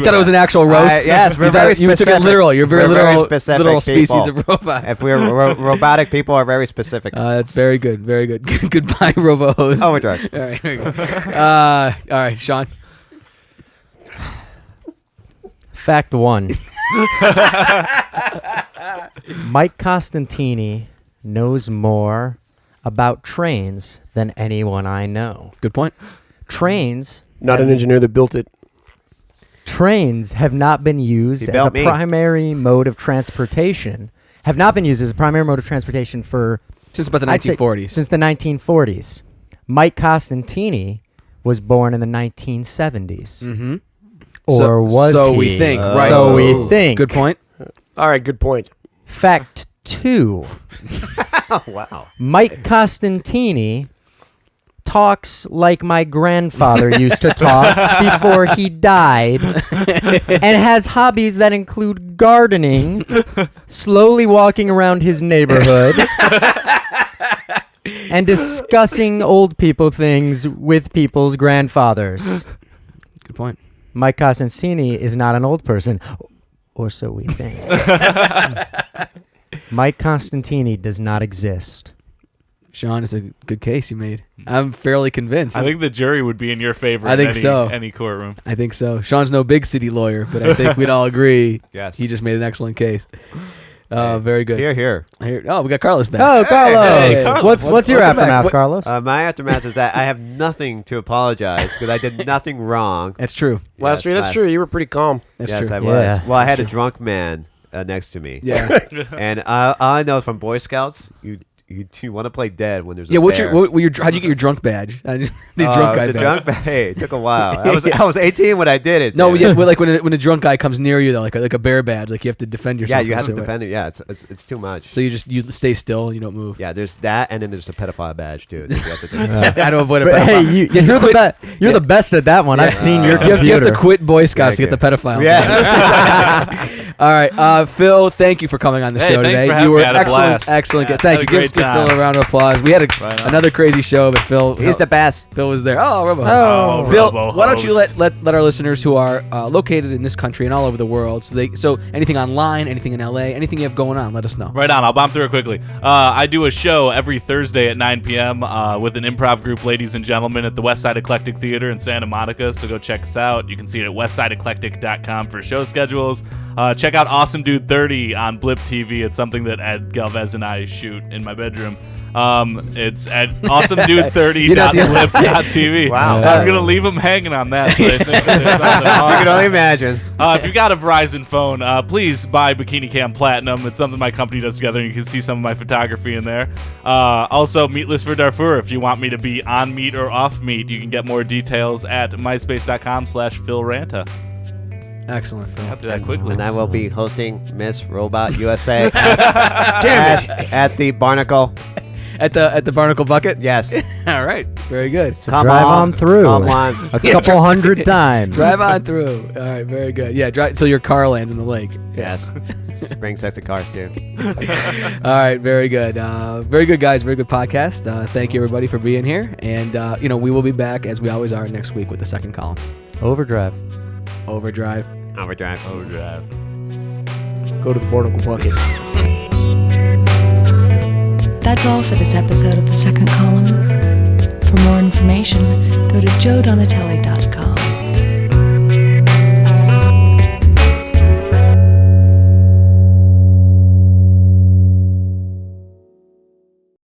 Speaker 2: thought it was an actual roast?
Speaker 4: Yes, we're
Speaker 2: you
Speaker 4: very
Speaker 2: you took it
Speaker 4: specific.
Speaker 2: literal. You're very
Speaker 4: We're very
Speaker 2: literal,
Speaker 4: specific
Speaker 2: literal species
Speaker 4: people.
Speaker 2: of robots.
Speaker 4: If we're robotic people are very specific.
Speaker 2: That's very good. Very good. Goodbye, RoboHost.
Speaker 4: Overdrive.
Speaker 2: All right. Very good. All right, Sean.
Speaker 6: Fact 1. Mike Costantini knows more about trains than anyone I know.
Speaker 2: Good point.
Speaker 6: Trains
Speaker 5: Not an engineer that built it.
Speaker 6: Trains have not been used
Speaker 4: He
Speaker 6: as
Speaker 4: built
Speaker 6: a
Speaker 4: me.
Speaker 6: primary mode of transportation. Have not been used as a primary mode of transportation for
Speaker 2: Since about the
Speaker 6: I'd say
Speaker 2: 1940s.
Speaker 6: since the 1940s. Mike Costantini was born in the 1970s.
Speaker 2: Mm-hmm.
Speaker 6: Or was
Speaker 2: so
Speaker 6: he?
Speaker 2: we think. Right.
Speaker 6: So we think.
Speaker 2: Good point.
Speaker 5: All right, good point.
Speaker 6: Fact 2.
Speaker 4: Wow.
Speaker 6: Mike Costantini talks like my grandfather used to talk before he died and has hobbies that include gardening, slowly walking around his neighborhood, and discussing old people things with people's grandfathers.
Speaker 2: Good point.
Speaker 6: Mike Costantini is not an old person, or so we think. Mike Costantini does not exist.
Speaker 2: Sean, it's a good case you made. I'm fairly convinced.
Speaker 3: I think the jury would be in your favor
Speaker 2: I
Speaker 3: in
Speaker 2: think so.
Speaker 3: any courtroom.
Speaker 2: I think so. Sean's no big city lawyer, but I think we'd all agree
Speaker 4: Yes.
Speaker 2: he just made an excellent case. Very good.
Speaker 4: Here.
Speaker 2: Oh, we got Carlos back.
Speaker 6: Oh, Carlos!
Speaker 2: Hey,
Speaker 3: Carlos.
Speaker 6: What's your
Speaker 2: Welcome back.
Speaker 6: aftermath,
Speaker 2: What-
Speaker 6: Carlos?
Speaker 4: My aftermath is that I have nothing to apologize because I did nothing wrong.
Speaker 2: That's true.
Speaker 5: Last year, that's true. You were pretty calm.
Speaker 2: That's
Speaker 4: yes,
Speaker 2: true.
Speaker 4: I
Speaker 6: Yeah,
Speaker 4: was. Well, I had a
Speaker 6: that's
Speaker 4: drunk man next to me.
Speaker 2: Yeah.
Speaker 4: And all I know from Boy Scouts, you want to play dead when there's
Speaker 2: Yeah,
Speaker 4: a bear.
Speaker 2: how'd you get your drunk badge? The drunk guy badge.
Speaker 4: Hey, it took a while. I was 18 when I did it.
Speaker 2: No, yeah, like when a drunk guy comes near you, though, like a bear badge, like you have to defend yourself.
Speaker 4: Yeah, you have to defend it. Yeah, it's too much.
Speaker 2: So you stay still, and you don't move.
Speaker 4: Yeah, there's that, and then there's the pedophile badge too. That you have to do.
Speaker 2: How to avoid a
Speaker 6: But
Speaker 2: pedophile.
Speaker 6: hey, you're the best at that one. I've seen your computer.
Speaker 2: You have to quit Boy Scouts to get the pedophile.
Speaker 4: Yeah.
Speaker 2: All right, Phil, thank you for coming on the show
Speaker 3: thanks
Speaker 2: today.
Speaker 3: for having
Speaker 2: You were
Speaker 3: me. I had a
Speaker 2: excellent,
Speaker 3: blast.
Speaker 2: excellent guest.
Speaker 3: Had
Speaker 2: Thank
Speaker 3: a
Speaker 2: you.
Speaker 3: great
Speaker 2: Give
Speaker 3: time.
Speaker 2: Phil a round of applause. We had another crazy show, but Phil,
Speaker 4: He's the best.
Speaker 2: Phil was there. Oh, RoboHost.
Speaker 6: Oh,
Speaker 2: Phil,
Speaker 3: RoboHost.
Speaker 2: why don't you let our listeners who are located in this country and all over the world, so anything online, anything in LA, anything you have going on, let us know.
Speaker 3: Right on. I'll bomb through it quickly. I do a show every Thursday at 9 p.m. With an improv group, ladies and gentlemen, at the Westside Eclectic Theater in Santa Monica. So go check us out. You can see it at westsideeclectic.com for show schedules. Check out Awesome Dude 30 on Blip TV. It's something that Ed Galvez and I shoot in my bedroom. It's at awesomedude30.blip.tv.
Speaker 4: Wow.
Speaker 3: I'm going to leave them hanging on that. So I think there's something
Speaker 4: I
Speaker 3: awesome.
Speaker 4: can only imagine.
Speaker 3: If you got a Verizon phone, please buy Bikini Cam Platinum. It's something my company does together, and you can see some of my photography in there. Also, Meatless for Darfur. If you want me to be on meat or off meat, you can get more details at myspace.com/Phil Ranta.
Speaker 2: Excellent, Phil.
Speaker 3: After that quickly.
Speaker 4: And I will be hosting Miss Robot USA at the Barnacle.
Speaker 2: At the Barnacle Bucket?
Speaker 4: Yes.
Speaker 2: All right. Very good.
Speaker 4: Come
Speaker 6: drive on through.
Speaker 4: Come on.
Speaker 6: A couple hundred times.
Speaker 2: Drive on through. All right. Very good. Yeah. Drive till your car lands in the lake.
Speaker 4: Yes. Bring sexy cars too.
Speaker 2: All right. Very good. Very good, guys. Very good podcast. Thank you, everybody, for being here. And, we will be back, as we always are, next week with the second column.
Speaker 6: Overdrive.
Speaker 2: Overdrive.
Speaker 3: Overdrive.
Speaker 5: Go to the Barnacle Bucket.
Speaker 1: That's all for this episode of The Second Column. For more information, go to joedonatelli.com.